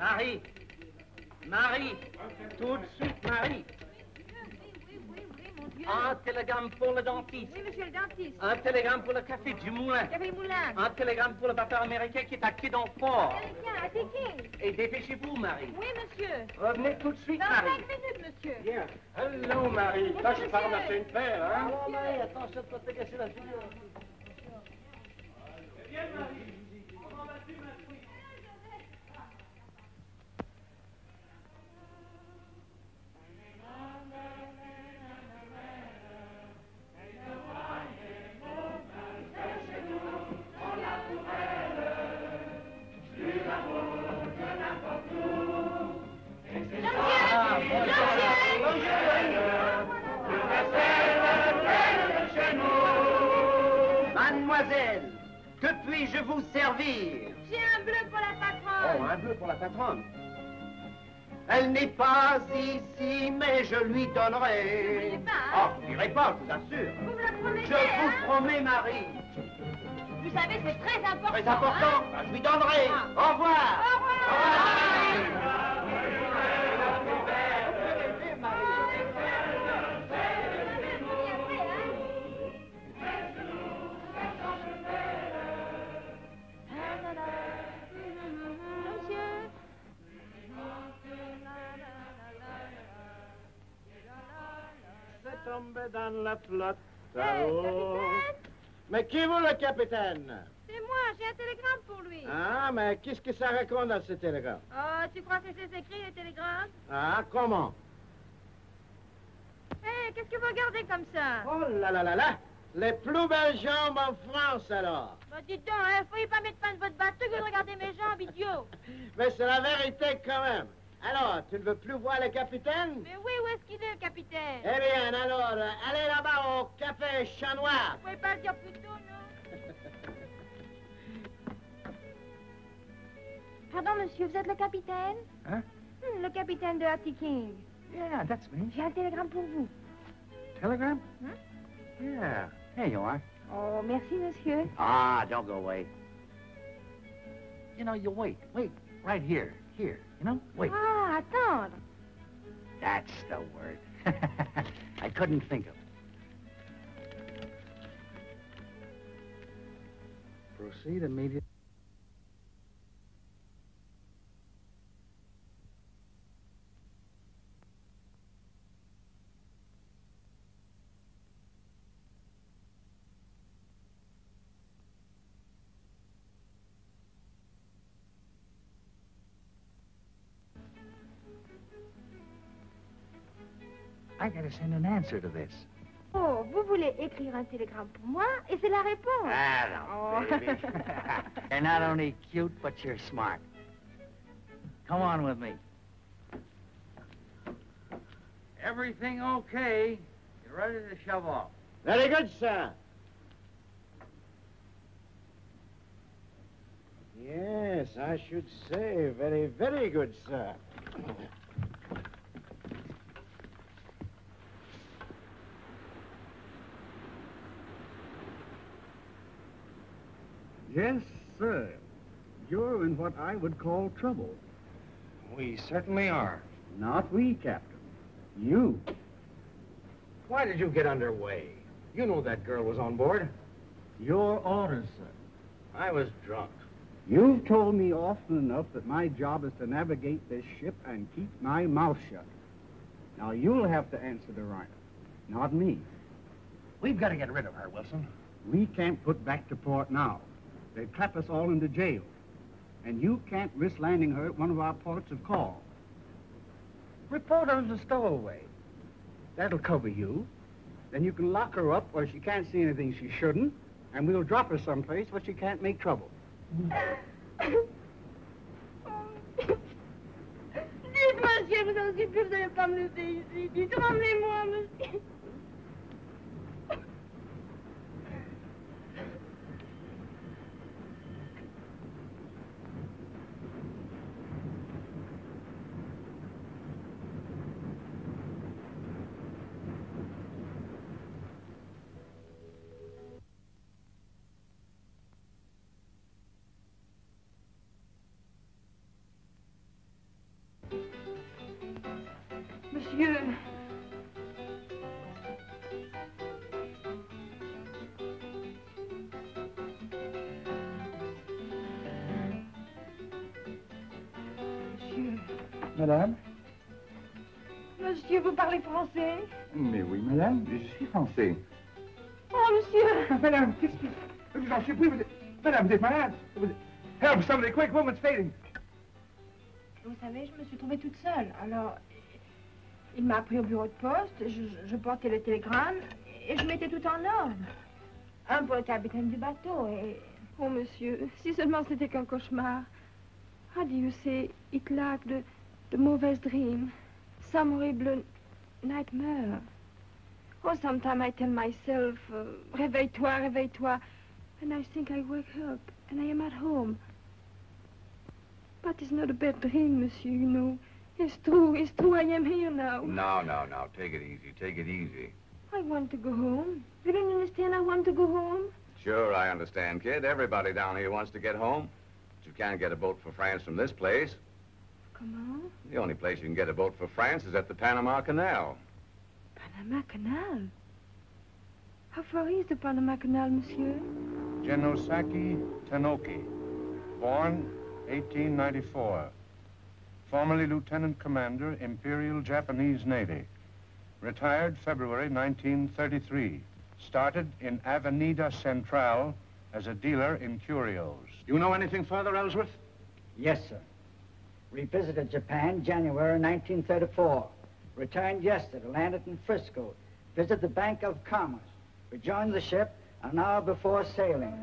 Marie. Marie. Tout de suite, Marie. Un télégramme pour le dentiste. Oui, monsieur le dentiste. Un télégramme pour le café du moulin. Café Moulin. Un télégramme pour le vapeur américain qui est à quai d'Enfort. Américain, à Pékin. Et dépêchez-vous, Marie. Oui, monsieur. Revenez tout de suite, Dans Marie. 5 minutes, monsieur. Bien. Hello, Marie. Tâchez pas ramasser une paire, hein? Alors, Marie, attention de ne pas te casser la figure. Viens, Marie. Mademoiselle, que puis-je vous servir? J'ai un bleu pour la patronne. Oh, un bleu pour la patronne. Elle n'est pas ici, mais je lui donnerai. Vous ne pas, hein? Oh, vous n'irez pas, je vous assure. Vous me la promettez, Je vous hein? promets, Marie. Vous savez, c'est très important. Très important. Hein? Ben, je lui donnerai. Au revoir. Au revoir. C'est tombé dans la flotte. Hey, Oh. capitaine. Mais qui est vous, le capitaine? C'est moi, j'ai un télégramme pour lui. Ah, mais qu'est-ce que ça raconte dans ce télégramme? Oh, tu crois que c'est écrit, les télégrammes? Ah, comment? Hé, qu'est-ce que vous regardez comme ça? Oh là là là là! Les plus belles jambes en France, alors! Bah, dites donc, hein, faut pas mettre fin de votre bateau que de regarder mes jambes, idiot. Mais c'est la vérité quand même. Alors, tu ne veux plus voir le capitaine? Mais oui, où est-ce qu'il est, le capitaine? Eh bien, alors, allez là-bas au café Chat Noir. Vous pouvez pas le dire plus tôt, non? Pardon, monsieur, vous êtes le capitaine? Hein? Le capitaine de Happy King. Yeah, that's me. J'ai un télégramme pour vous. Telegram? Huh? Yeah. Here you are. Oh, merci, monsieur. Ah, don't go away. You know, you wait. Wait. Right here. Here. You know? Wait. Ah, attendre. That's the word. I couldn't think of it. Proceed immediately. I gotta send an answer to this. Oh, vous voulez écrire un télégramme pour moi et c'est la réponse. Ah, no, Oh. baby. You're not only cute, but you're smart. Come on with me. Everything okay. You're ready to shove off. Very good, sir. Yes, I should say, very, very good, sir. Yes, sir. You're in what I would call trouble. We certainly are. Not we, Captain. You. Why did you get underway? You know that girl was on board. Your orders, sir. I was drunk. You've told me often enough that my job is to navigate this ship and keep my mouth shut. Now, you'll have to answer the writer, not me. We've got to get rid of her, Wilson. We can't put back to port now. They'd clap us all into jail. And you can't risk landing her at one of our ports of call. Report her as a stowaway. That'll cover you. Then you can lock her up where she can't see anything she shouldn't, and we'll drop her someplace where she can't make trouble. Dites, monsieur, vous en supplie, vous n'allez pas me laisser ici. Dites, ramenez-moi, monsieur. monsieur. Monsieur. Madame? Monsieur, vous parlez français? Mais oui, madame, je suis français. Oh, monsieur! Madame, qu'est-ce que... J'en suis pris, Madame, vous êtes malade. Help, somebody, quick, woman's fading. Vous savez, je me suis trouvée toute seule. Alors, il m'a pris au bureau de poste, je portais le télégramme et je mettais tout en ordre. Un peu au capitaine du bateau et... Oh, monsieur, si seulement c'était qu'un cauchemar. How do you say it like the mauvais dream? Some horrible nightmare. Oh, sometimes I tell myself, réveille-toi, réveille-toi. And I think I wake up and I am at home. But it's not a bad dream, monsieur, you know. It's true, I am here now. No, take it easy. I want to go home. You don't understand, I want to go home. Sure, I understand, kid. Everybody down here wants to get home. But you can't get a boat for France from this place. Come on. The only place you can get a boat for France is at the Panama Canal. Panama Canal? How far is the Panama Canal, monsieur? Genosaki Tanoki, born 1894. Formerly Lieutenant Commander, Imperial Japanese Navy. Retired February 1933. Started in Avenida Central as a dealer in curios. You know anything further, Ellsworth? Yes, sir. Revisited Japan January 1934. Returned yesterday, landed in Frisco. Visited the Bank of Commerce. Rejoined the ship an hour before sailing.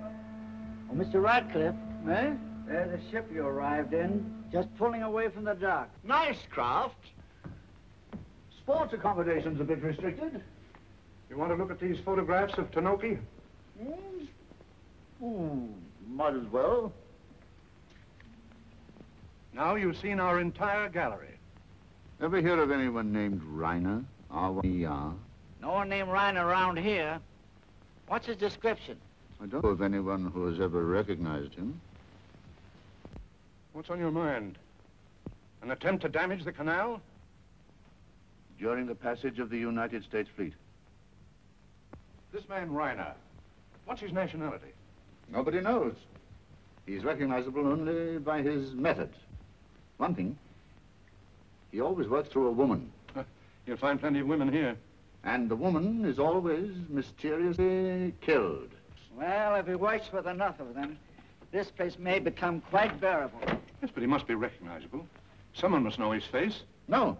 Oh, Mr. Radcliffe. Eh? There's the ship you arrived in, just pulling away from the dock. Nice craft. Sports accommodations a bit restricted. You want to look at these photographs of Tanoki? Might as well. Now you've seen our entire gallery. Ever hear of anyone named Reiner? R-Y-E-R? No one named Ryan around here. What's his description? I don't know of anyone who has ever recognized him. What's on your mind? An attempt to damage the canal? During the passage of the United States fleet. This man, Reiner, what's his nationality? Nobody knows. He's recognizable only by his methods. One thing, he always works through a woman. You'll find plenty of women here. And the woman is always mysteriously killed. Well, if he works with enough of them, this place may become quite bearable. Yes, but he must be recognizable. Someone must know his face. No.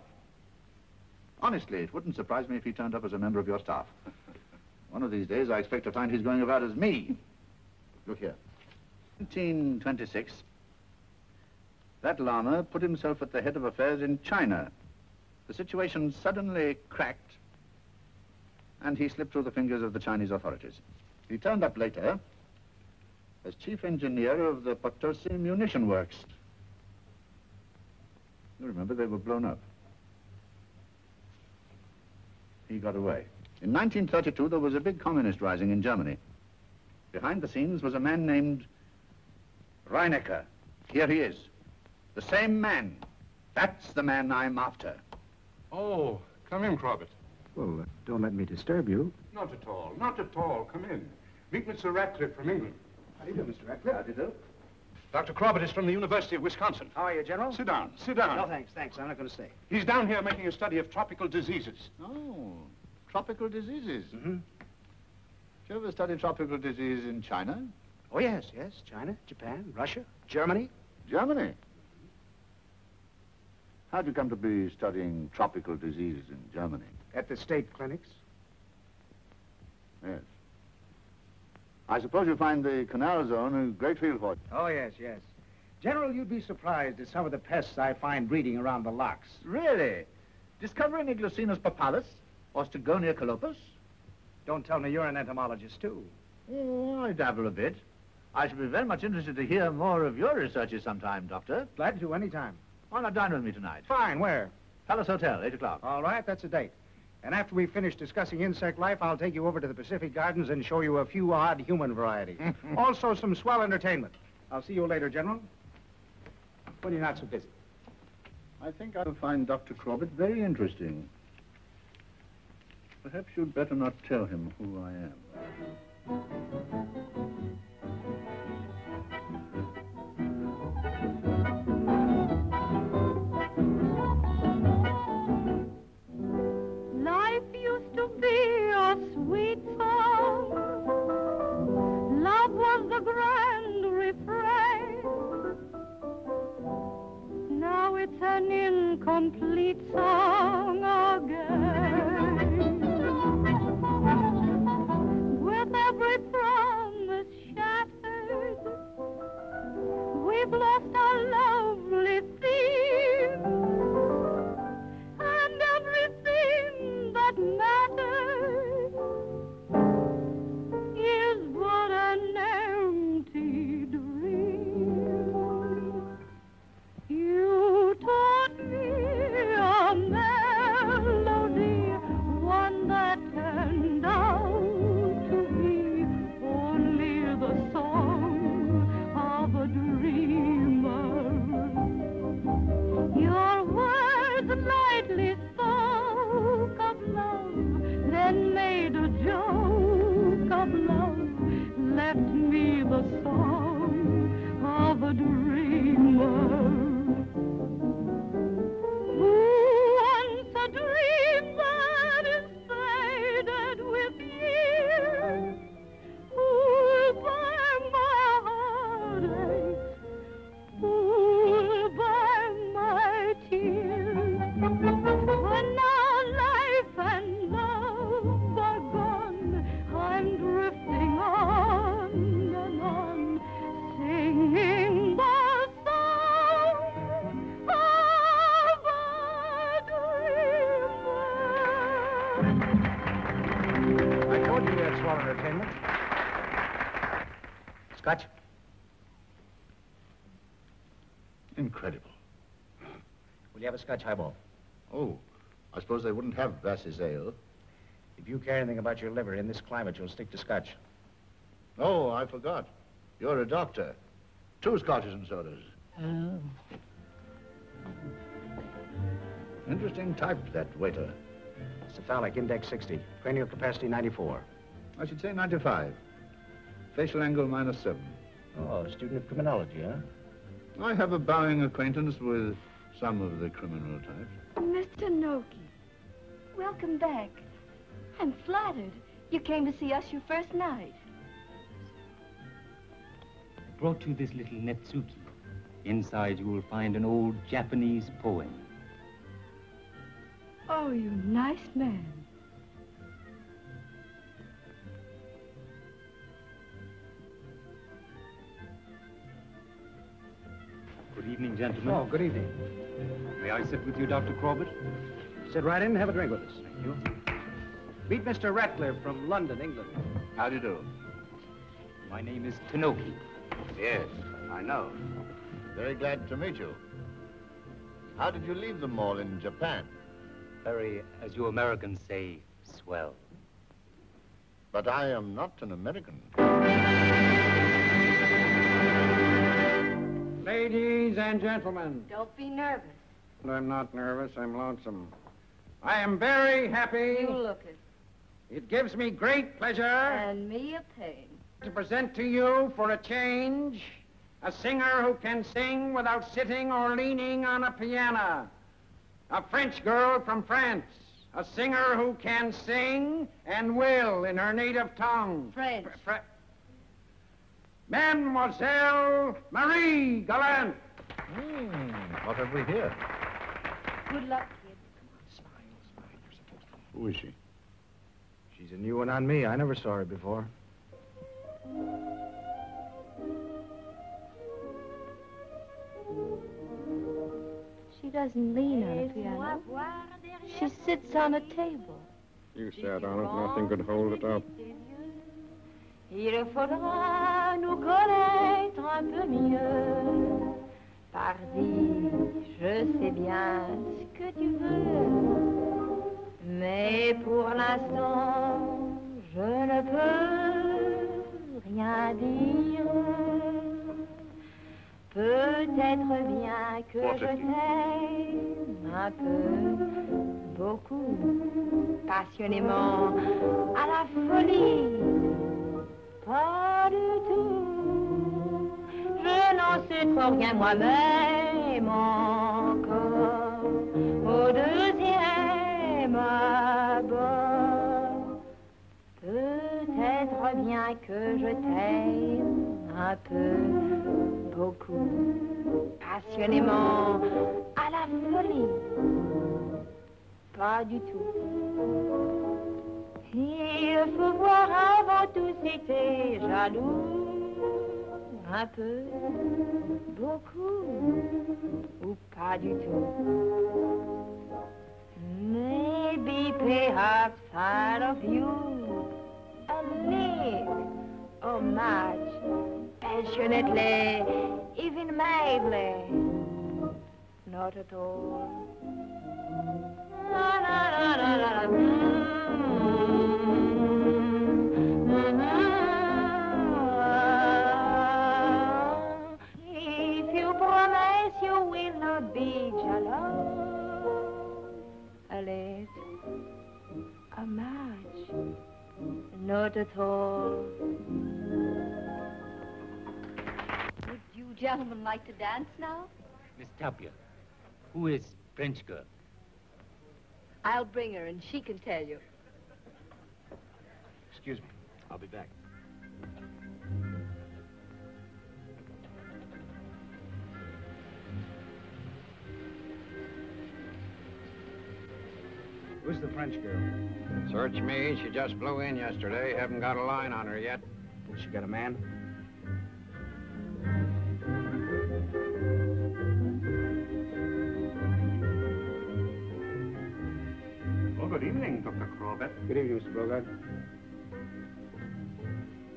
Honestly, it wouldn't surprise me if he turned up as a member of your staff. One of these days, I expect to find he's going about as me. Look here. 1926, that llama put himself at the head of affairs in China. The situation suddenly cracked, and he slipped through the fingers of the Chinese authorities. He turned up later as chief engineer of the Potosi munition works. You remember they were blown up. He got away. In 1932, there was a big communist rising in Germany. Behind the scenes was a man named Reinecker. Here he is. The same man. That's the man I'm after. Oh, come in, Crawbett. Well, don't let me disturb you. Not at all, not at all. Come in. Meet Mr. Radcliffe from England. How do you do, Mr. Radcliffe? How do you do? Dr. Crawbett is from the University of Wisconsin. How are you, General? Sit down, sit down. No, thanks. I'm not going to stay. He's down here making a study of tropical diseases. Oh, tropical diseases. Mm-hmm. Did you ever study tropical disease in China? Oh, yes. China, Japan, Russia, Germany. Germany. How'd you come to be studying tropical diseases in Germany? At the state clinics. Yes. I suppose you find the canal zone a great field for it. Oh, yes. General, you'd be surprised at some of the pests I find breeding around the locks. Really? Discovering Iglocinus papalis? Ostegonia colopus? Don't tell me you're an entomologist, too. Oh, I dabble a bit. I should be very much interested to hear more of your researches sometime, Doctor. Glad to, anytime. Why not dine with me tonight? Fine, where? Palace Hotel, 8 o'clock. All right, that's a date. And after we finish discussing insect life, I'll take you over to the Pacific Gardens and show you a few odd human varieties. Also, some swell entertainment. I'll see you later, General. When you're not so busy. I think I'll find Dr. Crawbett very interesting. Perhaps you'd better not tell him who I am. Life used to be a sweet song. Love was the grand refrain. Now it's an incomplete song again. With every promise shattered, we've lost our lovely theme. And everything that matters is but an empty dream. You taught me a melody, one that turned out to be only the song of a dreamer. Your words lightly spoke of love, then made a joke of love, left me the song of a dreamer. Once a dream that is faded with years, by my heartaches, by my tears. When now life and love are gone, I'm drifting on and on, singing the song of a dreamer. I told you we had swell entertainment. Scotch? Incredible. Will you have a Scotch highball? Oh, I suppose they wouldn't have Vass's ale. If you care anything about your liver, in this climate, you'll stick to Scotch. Oh, I forgot. You're a doctor. 2 Scotches and sodas. Interesting type, that waiter. Cephalic, index 60. Cranial capacity 94. I should say 95. Facial angle -7. Oh, a student of criminology, huh? I have a bowing acquaintance with some of the criminal types. Mr. Noki, welcome back. I'm flattered. You came to see us your first night. I brought you this little Netsuki. Inside you will find an old Japanese poem. Oh, you nice man. Good evening, gentlemen. Oh, good evening. May I sit with you, Dr. Crawbett? Sit right in and have a drink with us. Thank you. Meet Mr. Ratcliffe from London, England. How do you do? My name is Tanoki. Yes, I know. Very glad to meet you. How did you leave the mall in Japan? Very, as you Americans say, swell. But I am not an American. Ladies and gentlemen. Don't be nervous. I'm not nervous. I'm lonesome. I am very happy. You look it. It gives me great pleasure And me a pain. to present to you, for a change, a singer who can sing without sitting or leaning on a piano. A French girl from France. A singer who can sing and will in her native tongue. French. Mademoiselle Marie-Galante. What have we here? Good luck, kid. Who is she? She's a new one on me. I never saw her before. She doesn't lean on a piano. She sits on a table. You sat on it. Nothing could hold it up. Il faudra nous connaître un peu mieux. Pardi, je sais bien ce que tu veux. Mais pour l'instant, je ne peux rien dire. Peut-être bien que je t'aime un peu, beaucoup. passionnément, à la folie. Pas du tout, je n'en sais trop rien moi-même encore. Au deuxième abord, peut-être bien que je t'aime un peu, beaucoup, passionnément, à la folie. Pas du tout. Il faut voir avant tout si t'es jaloux, un peu, beaucoup, ou pas du tout. Maybe perhaps I love you a little, or much, passionately, even madly, not at all. La, la, la, la, la, la. If you promise you will not be jealous, a little, a much, not at all. Would you gentlemen like to dance now? Miss Tapia, who is French girl? I'll bring her and she can tell you. Excuse me. I'll be back. Who's the French girl? Search me. She just flew in yesterday. Haven't got a line on her yet. Has she got a man? Oh, good evening, Dr. Crawbett. Good evening, Mr. Bogart.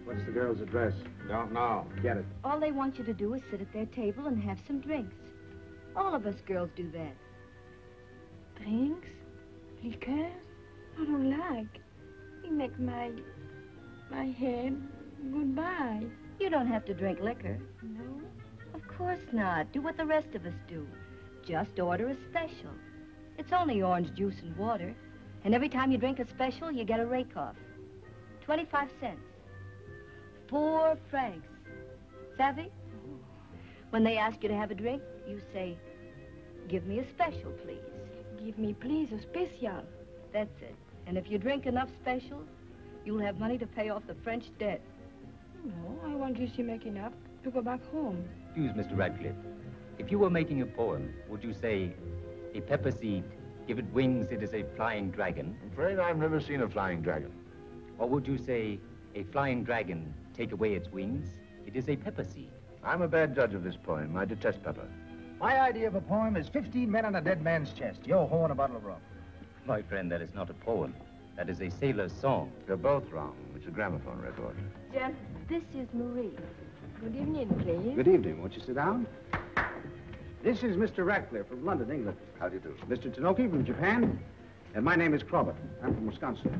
What's the girl's address? Don't know. Get it. All they want you to do is sit at their table and have some drinks. All of us girls do that. Drinks? Liqueur? I don't like. You make my head goodbye. You don't have to drink liquor. No? Of course not. Do what the rest of us do. Just order a special. It's only orange juice and water. And every time you drink a special, you get a rake-off. 25 cents. 4 francs. Savvy? When they ask you to have a drink, you say, "Give me a special, please." Give me, please, a special. That's it. And if you drink enough specials, you'll have money to pay off the French debt. No, I want just to make enough to go back home. Excuse Mr. Radcliffe. If you were making a poem, would you say, "A pepper seed, give it wings, it is a flying dragon"? I'm afraid I've never seen a flying dragon. Or would you say, "A flying dragon, take away its wings, it is a pepper seed"? I'm a bad judge of this poem. I detest pepper. My idea of a poem is 15 men on a dead man's chest. Yo-ho and a bottle of rum. My friend, that is not a poem. That is a sailor's song. You're both wrong. It's a gramophone record. Jen, this is Marie. Good evening, please. Good evening. Won't you sit down? This is Mr. Ratcliffe from London, England. How do you do? Mr. Tanoki from Japan. And my name is Crawbett. I'm from Wisconsin.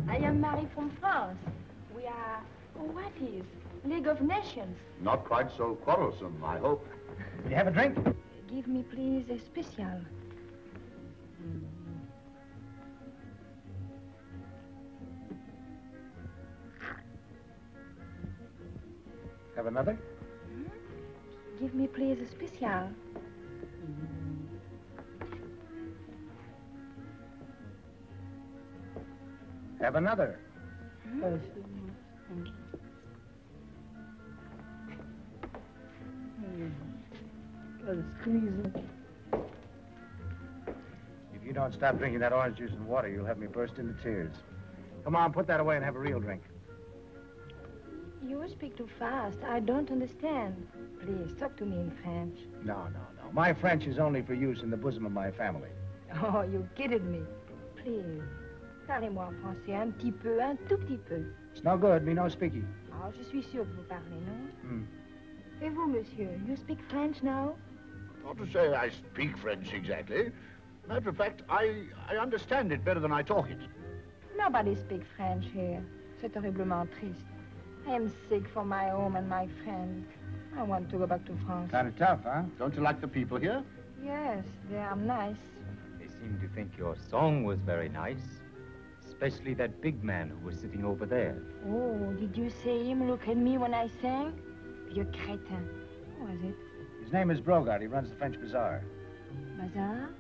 I am Marie from France. We are, what is, League of Nations. Not quite so quarrelsome, I hope. You have a drink? Give me, please, a special. Have another? Give me, please, a special. Have another. If you don't stop drinking that orange juice and water, you'll have me burst into tears. Come on, put that away and have a real drink. You speak too fast. I don't understand. Please, talk to me in French. No. My French is only for use in the bosom of my family. Oh, you kidded me. Please, parlez-moi en français un petit peu, un tout petit peu. It's no good, me no speaky. Oh, je suis sûre que vous parlez, non? Hmm. Et vous, monsieur, you speak French now? Not to say I speak French exactly. Matter of fact, I understand it better than I talk it. Nobody speaks French here. C'est terriblement triste. I am sick for my home and my friends. I want to go back to France. Kind of tough, huh? Don't you like the people here? Yes, they are nice. They seem to think your song was very nice. Especially that big man who was sitting over there. Oh, did you see him look at me when I sang? Vieux crétin. Who was it? His name is Brogard. He runs the French Bazaar. Bazaar?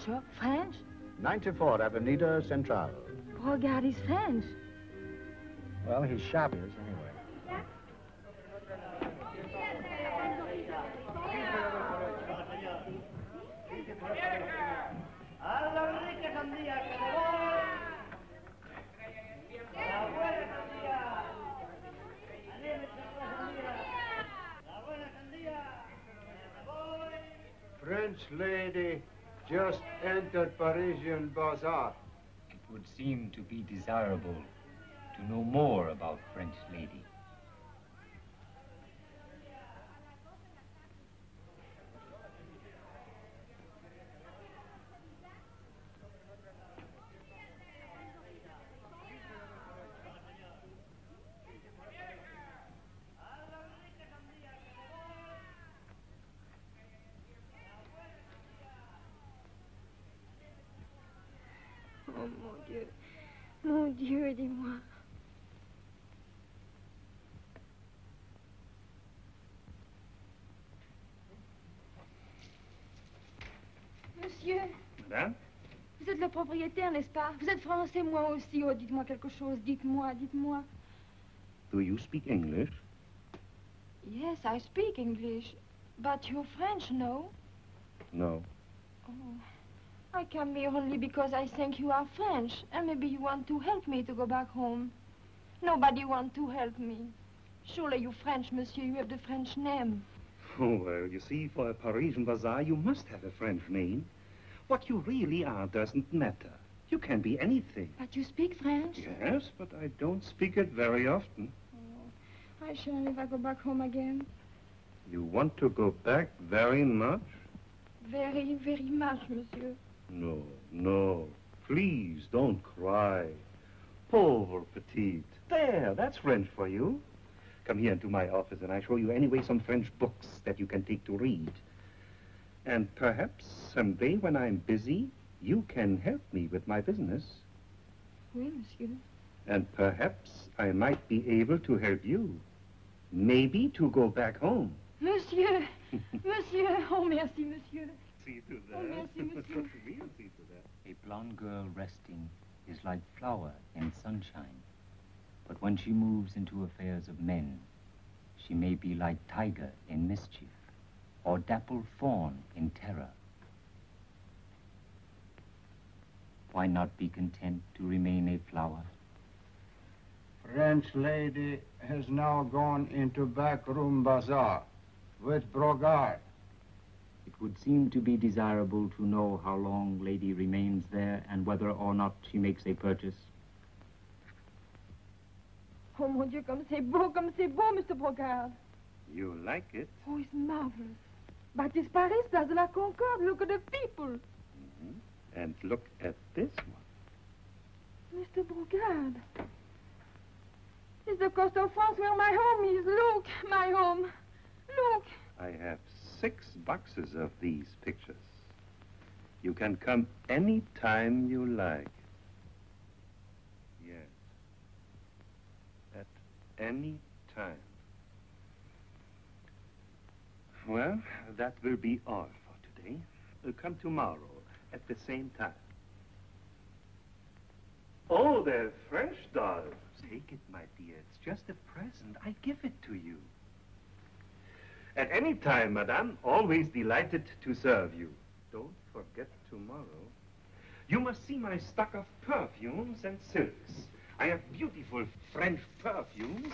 Shop French? 94 Avenida Central. Brogard is French. Well, his shop is, anyway. French lady just entered Parisian bazaar. It would seem to be desirable to know more about French lady. Oh, mon Dieu. Mon Dieu, aidez-moi. Monsieur, Madame? vous êtes le propriétaire, n'est-ce pas? Vous êtes français, moi aussi. Oh, dites-moi quelque chose. Dites-moi, dites-moi. Do you speak English? Yes, I speak English. But you're French, no? No. Oh, I come here only because I think you are French. And maybe you want to help me to go back home. Nobody want to help me. Surely you French, monsieur. You have the French name. Oh, well, you see, for a Parisian bazaar, you must have a French name. What you really are doesn't matter. You can be anything. But you speak French? Yes, but I don't speak it very often. Oh, I shall never go back home again. You want to go back very much? Very, very much, monsieur. No, no. Please, don't cry. Pauvre petite. There, that's French for you. Come here into my office and I show you anyway some French books that you can take to read. And perhaps someday when I'm busy, you can help me with my business. Oui, monsieur. And perhaps I might be able to help you. Maybe to go back home. Monsieur! Monsieur! Oh, merci, monsieur. See to that. Oh, merci, monsieur. We'll see to that. A blonde girl resting is like flower in sunshine. But when she moves into affairs of men, she may be like tiger in mischief, or dappled fawn in terror. Why not be content to remain a flower? French lady has now gone into backroom bazaar with Brogard. It would seem to be desirable to know how long lady remains there and whether or not she makes a purchase. Oh, mon Dieu, comme c'est beau, Mr. Brogard. You like it? Oh, it's marvelous. But it's Paris, Place de la Concorde. Look at the people. Mm-hmm. And look at this one. Mr. Brogard. It's the coast of France where my home is. Look, my home. Look. I have 6 boxes of these pictures. You can come any time you like. Yes. At any time. Well, that will be all for today. Come tomorrow at the same time. Oh, they're French dolls. Take it, my dear. It's just a present. I give it to you. At any time, madame, always delighted to serve you. Don't forget tomorrow. You must see my stock of perfumes and silks. I have beautiful French perfumes,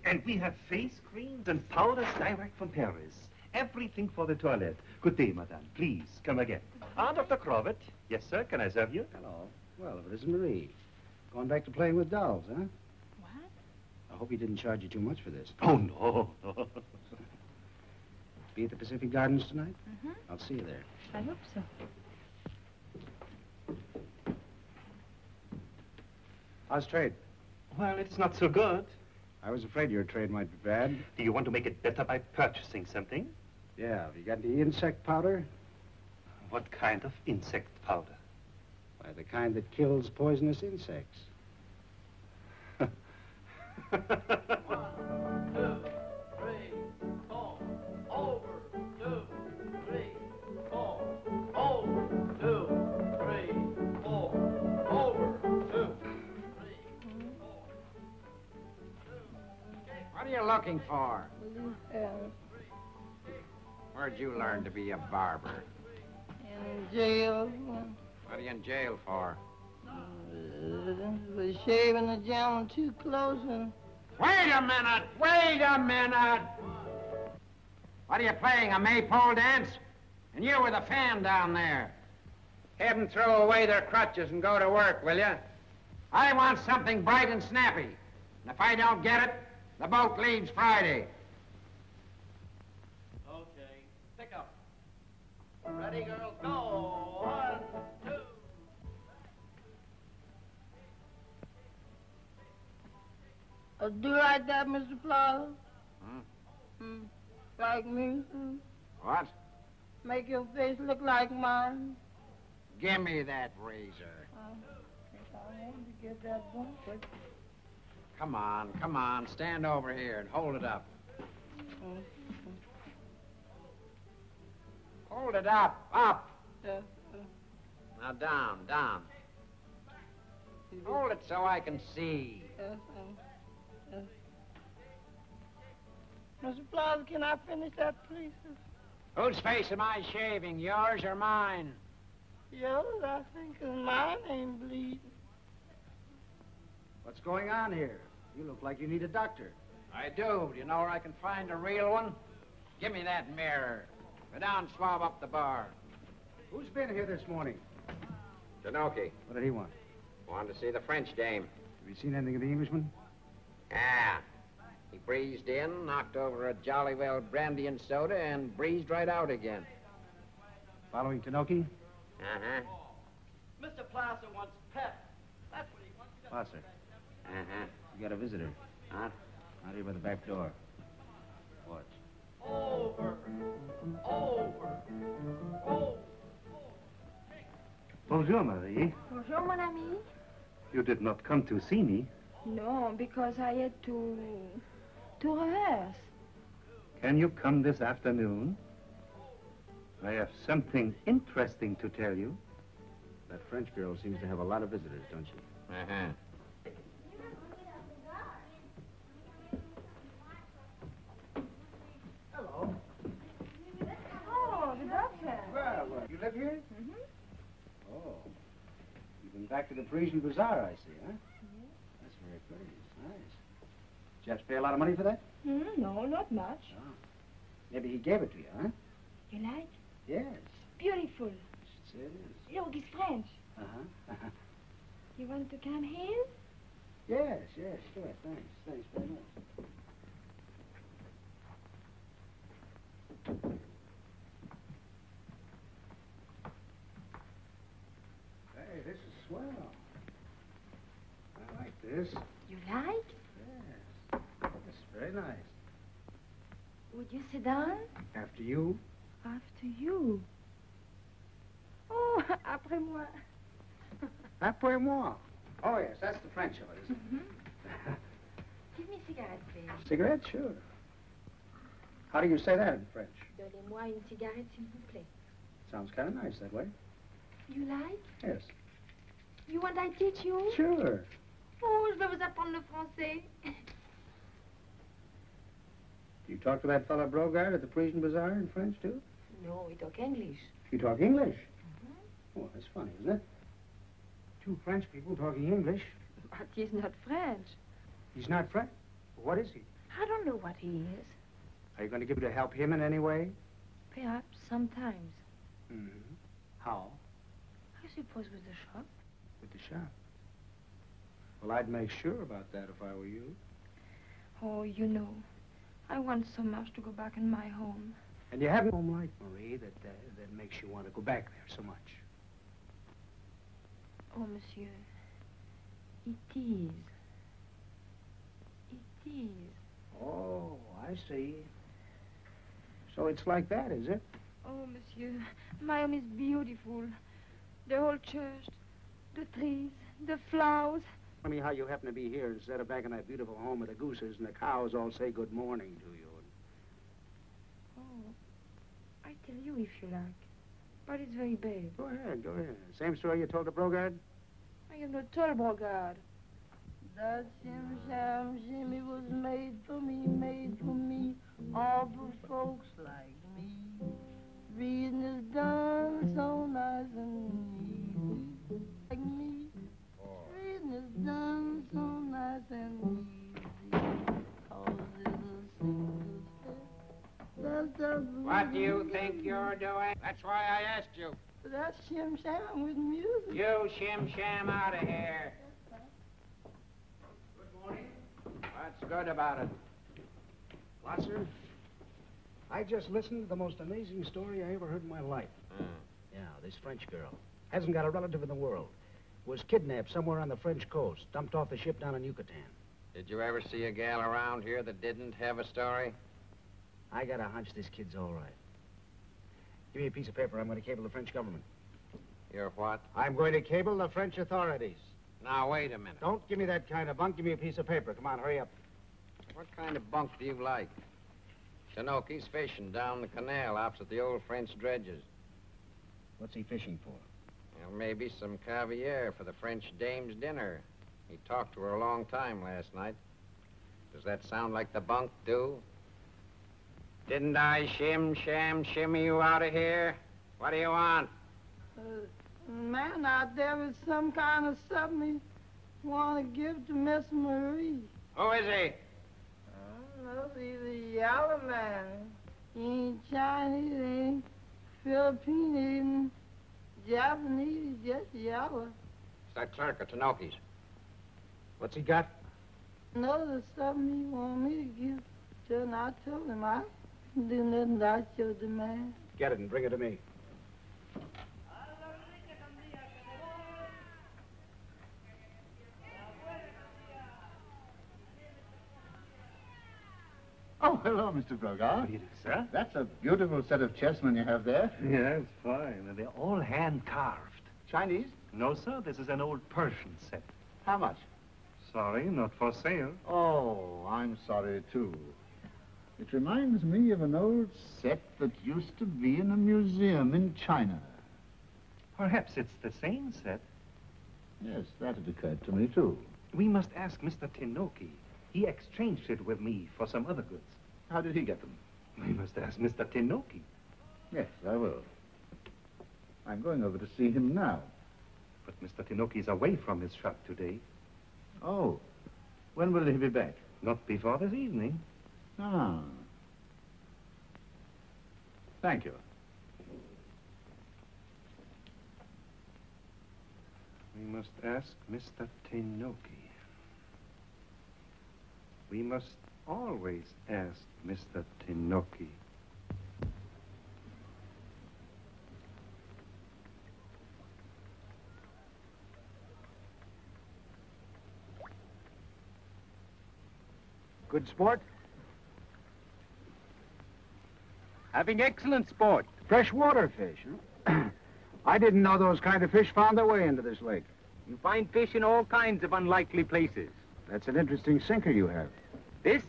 and we have face creams and powders direct from Paris. Everything for the toilette. Good day, madame. Please, come again. Ah, Dr. Crawbett. Yes, sir. Can I serve you? Hello. Well, if it isn't Marie. Going back to playing with dolls, huh? What? I hope he didn't charge you too much for this. Oh, no, no. Be at the Pacific Gardens tonight? Mm-hmm. I'll see you there. I hope so. How's trade? Well, it's not so good. I was afraid your trade might be bad. Do you want to make it better by purchasing something? Yeah, have you got any insect powder? What kind of insect powder? Why, The kind that kills poisonous insects. What are you looking for? Where'd you learn to be a barber? In jail. What are you in jail for? Was shaving the gentleman too close and... Wait a minute! Wait a minute! What are you playing, a maypole dance? And you with a fan down there. Have them throw away their crutches and go to work, will you? I want something bright and snappy. And if I don't get it, the boat leaves Friday. Okay, pick up. Ready, girls, go. 1, 2. Do like that, Mr. Plaza? Like me? What? Make your face look like mine? Give me that razor. If I want to get that bucket. Come on, stand over here and hold it up. Hold it up. Now down. Hold it so I can see. Mr. Plaza, can I finish that, please? Whose face am I shaving, yours or mine? Yours, I think, 'cause mine ain't bleeding. What's going on here? You look like you need a doctor. I do. Do you know where I can find a real one? Give me that mirror. Go down and swab up the bar. Who's been here this morning? Denoki. What did he want? Wanted to see the French dame. Have you seen anything of the Englishman? Ah. He breezed in, knocked over a Jolly Well brandy and soda, and breezed right out again. Following Tanoki? Uh-huh. Mr. Placer wants pep. That's what he wants. Placer. Uh-huh. You got a visitor. Huh? Out here by the back door. Watch. Over. Bonjour, Marie. Bonjour, mon ami. You did not come to see me. No, because I had to rehearse. Can you come this afternoon? I have something interesting to tell you. That French girl seems to have a lot of visitors, don't she? Uh-huh. Hello. Oh, the doctor. Well, you live here? Oh. You've been back to the Parisian Bazaar, I see, huh? That's very pretty. It's nice. Did you have to pay a lot of money for that? No, not much. Oh. Maybe he gave it to you, huh? You like? Yes. Beautiful. Say it is. Look, it's French. Uh-huh. You want to come here? Yes, sure. Thanks. Thanks very much. Hey, this is swell. I like this. You like? Yes. It's very nice. Would you sit down? After you? After you. Oh, après moi. Après moi. Oh, yes, that's the French of it, isn't it? Give me a cigarette, please. Cigarette? Sure. How do you say that in French? Donnez-moi une cigarette, s'il vous plaît. Sounds kind of nice that way. You like? Yes. You want I teach you? Sure. Oh, je vais vous apprendre le français. You talk to that fellow Brogard at the Parisian Bazaar in French, too? No, we talk English. You talk English? Oh, that's funny, isn't it? Two French people talking English. But he's not French. He's not French? What is he? I don't know what he is. Are you going to give it to help him in any way? Perhaps sometimes. Mm-hmm. How? I suppose with the shop. With the shop. Well, I'd make sure about that if I were you. Oh, you know, I want so much to go back in my home. And you have a home like Marie that makes you want to go back there so much. Oh, monsieur, it is. It is. Oh, I see. So it's like that, is it? Oh, monsieur, my home is beautiful. The whole church, trees, the flowers. Funny how you happen to be here instead of back in that beautiful home with the gooses and the cows all say good morning to you. Oh, I tell you if you like. But it's very big. Go ahead, go ahead. Same story you told the Brogard? I am not told Brogard. That shim sham shimmy was made for me, all for folks like me. Reading is done so nice and easy, like me. Reading is done so nice and easy, 'cause it's a single step. What do you think you're doing? That's why I asked you. That's shim sham with music. You shim-sham out of here. Good morning. What's good about it? Watson, I just listened to the most amazing story I ever heard in my life. Yeah, this French girl. Hasn't got a relative in the world. Was kidnapped somewhere on the French coast, dumped off the ship down in Yucatan. Did you ever see a gal around here that didn't have a story? I got a hunch this kid's all right. Give me a piece of paper. I'm going to cable the French government. You're what? I'm going to cable the French authorities. Now, wait a minute. Don't give me that kind of bunk. Give me a piece of paper. Come on, hurry up. What kind of bunk do you like? Tinoki's fishing down the canal opposite the old French dredges. What's he fishing for? Well, maybe some caviar for the French dame's dinner. He talked to her a long time last night. Does that sound like the bunk, do? Didn't I shimmy you out of here? What do you want? Man out there with some kind of something he want to give to Miss Marie. Who is he? I don't know, he's a yellow man. He ain't Chinese, he ain't Filipino, he ain't Japanese, he's just yellow. It's that clerk at Tinoki's. What's he got? No, there's something he want me to give to, and I told him I couldn't do nothing without your demand. Get it and bring it to me. Oh, hello, Mr. Brogard. Here, sir. That's a beautiful set of chessmen you have there. Yes, fine. And they're all hand-carved. Chinese? No, sir, this is an old Persian set. How much? Sorry, not for sale. Oh, I'm sorry, too. It reminds me of an old set that used to be in a museum in China. Perhaps it's the same set. Yes, that had occurred to me, too. We must ask Mr. Tinoki. He exchanged it with me for some other goods. How did he get them? We must ask Mr. Tinoki. Yes, I will. I'm going over to see him now. But Mr. Tinoki's away from his shop today. Oh, when will he be back? Not before this evening. Ah. Thank you. We must ask Mr. Tinoki. We must always ask Mr. Tinoki. Good sport? Having excellent sport. Freshwater fish, huh? I didn't know those kind of fish found their way into this lake. You find fish in all kinds of unlikely places. That's an interesting sinker you have. This?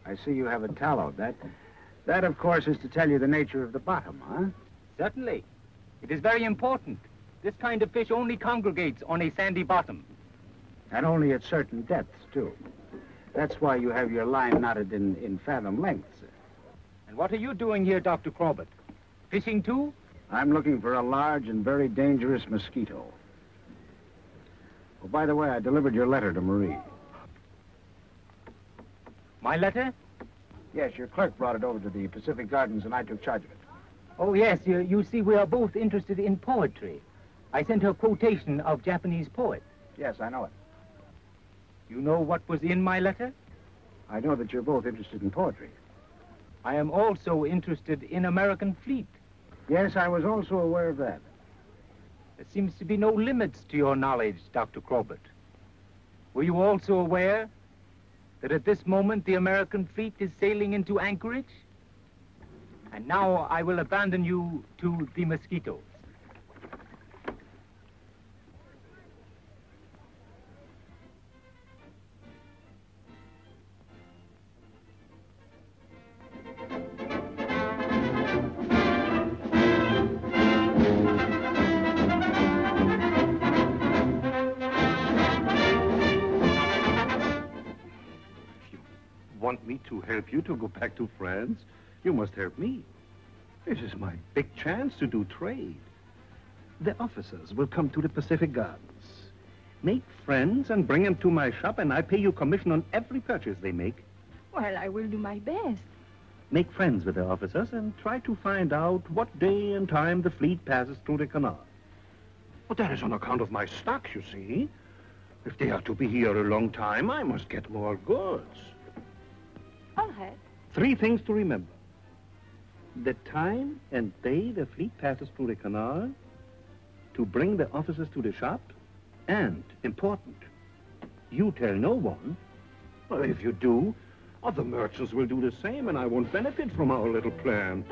I see you have a tallow. That, of course, is to tell you the nature of the bottom, huh? Certainly. It is very important. This kind of fish only congregates on a sandy bottom. And only at certain depths, too. That's why you have your line knotted in fathom lengths. And what are you doing here, Dr. Crawbett? Fishing, too? I'm looking for a large and very dangerous mosquito. Oh, by the way, I delivered your letter to Marie. My letter? Yes, your clerk brought it over to the Pacific Gardens, and I took charge of it. Oh, yes. You see, we are both interested in poetry. I sent her a quotation of Japanese poet. Yes, I know it. You know what was in my letter? I know that you're both interested in poetry. I am also interested in American fleet. Yes, I was also aware of that. There seems to be no limits to your knowledge, Dr. Crawbett. Were you also aware that at this moment the American fleet is sailing into anchorage? And now I will abandon you to the mosquitoes. to help you to go back to France, you must help me. This is my big chance to do trade. The officers will come to the Pacific Gardens. Make friends and bring them to my shop, and I pay you commission on every purchase they make. Well, I will do my best. Make friends with the officers and try to find out what day and time the fleet passes through the canal. But that is on account of my stock, you see. If they are to be here a long time, I must get more goods. All right. 3 things to remember. The time and day the fleet passes through the canal, to bring the officers to the shop, and, important, you tell no one. Well, if you do, other merchants will do the same, and I won't benefit from our little plan.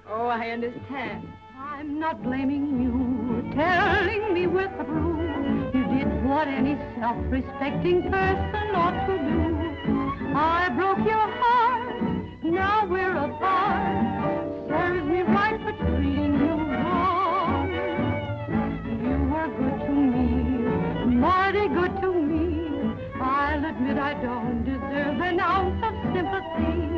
Oh, I understand. I'm not blaming you, telling me with the blue. You did what any self-respecting person ought to do. I broke your heart, now we're apart. Serves me right for treating you wrong. You were good to me, mighty good to me. I'll admit I don't deserve an ounce of sympathy.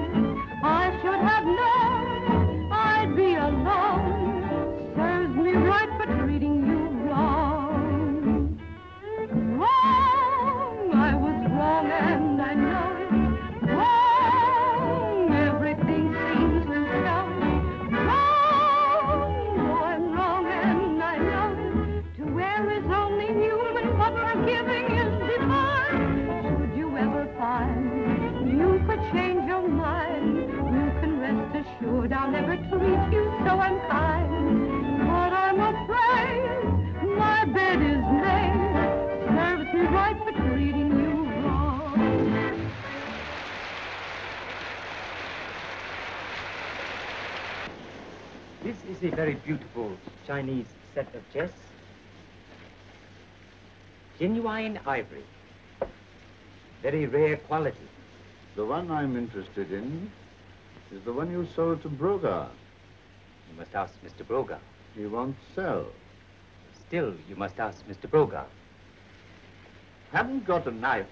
I should have known I'd be alone. Serves me right for treating you wrong. Wrong, I was wrong and I know it. Wrong, everything seems to show it. Wrong, oh, I'm wrong and I know it. To err is only human, but forgiving is divine. Should you ever find you could change your mind, you can rest assured I'll never treat you so unkind. But I'm afraid my bed is made, serves me right for treating you wrong. This is a very beautiful Chinese set of chests. Genuine ivory. Very rare quality. The one I'm interested in is the one you sold to Broga. You must ask Mr. Broga. He won't sell. Still, you must ask Mr. Broga. Haven't got a knife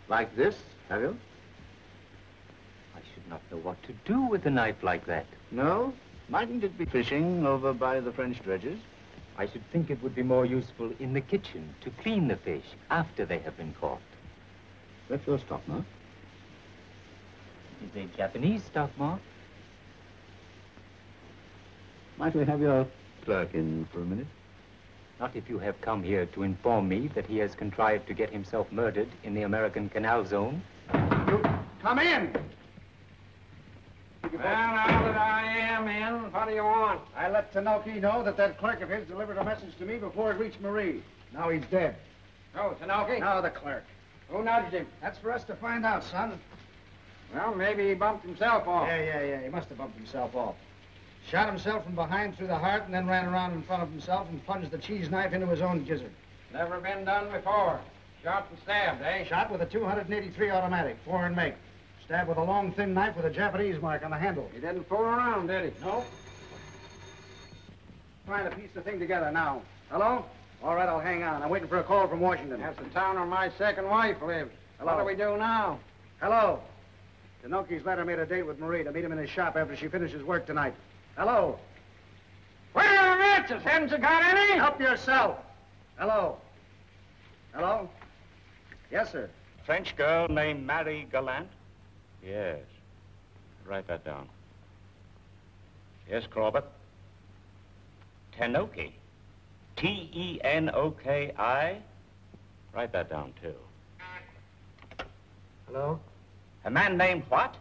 like this, have you? I should not know what to do with a knife like that. No? Mightn't it be fishing over by the French dredges? I should think it would be more useful in the kitchen to clean the fish after they have been caught. That's your stock mark. It is a Japanese stock mark. Might we have your clerk in for a minute? Not if you have come here to inform me that he has contrived to get himself murdered in the American Canal Zone. You come in. Well, now that I am in, what do you want? I let Tanoki know that clerk of his delivered a message to me before it reached Marie. Now he's dead. Oh, Tanoki? Now the clerk. Who nudged him? That's for us to find out, son. Well, maybe he bumped himself off. Yeah. He must have bumped himself off. Shot himself from behind through the heart and then ran around in front of himself and plunged the cheese knife into his own gizzard. Never been done before. Shot and stabbed, eh? Shot with a 283 automatic, foreign make. Stabbed with a long, thin knife with a Japanese mark on the handle. He didn't fool around, did he? No. Trying to piece the thing together now. Hello? All right, I'll hang on. I'm waiting for a call from Washington. That's the town where my second wife lives. Hello? What do we do now? Hello? Tanoki's letter made a date with Marie to meet him in his shop after she finishes work tonight. Hello? Where are the matches? Haven't you got any? Help yourself. Hello? Hello? Yes, sir. French girl named Marie-Galante? Yes. Write that down. Yes, Crawbett. Tenoki. T-E-N-O-K-I? Write that down, too. Hello? A man named what?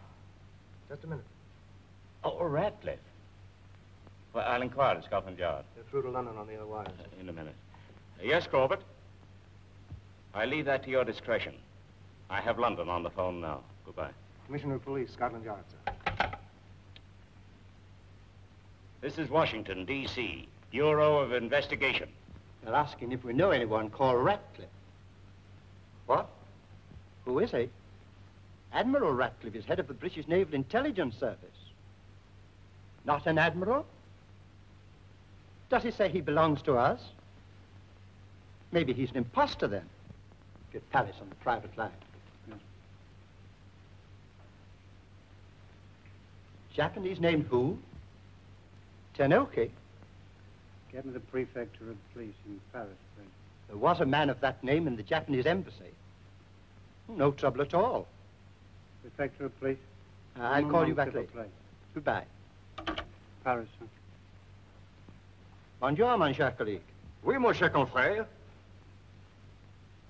Just a minute. Oh, Ratcliffe. Well, I'll inquire at Scotland Yard. You're through to London on the other wires. In a minute. Yes, Crawbett. I leave that to your discretion. I have London on the phone now. Goodbye. Commissioner of Police, Scotland Yard, sir. This is Washington, D.C., Bureau of Investigation. They're asking if we know anyone called Ratcliffe. What? Who is he? Admiral Ratcliffe is head of the British Naval Intelligence Service. Not an admiral? Does he say he belongs to us? Maybe he's an imposter then. Get Paris on the private line. Japanese named who? Tenoki. Get me the prefecture of police in Paris, please. There was a man of that name in the Japanese embassy. No trouble at all. Prefecture of police? I'll call you back later. Goodbye. Paris, sir. Bonjour, mon cher collègue. Oui, mon cher confrère.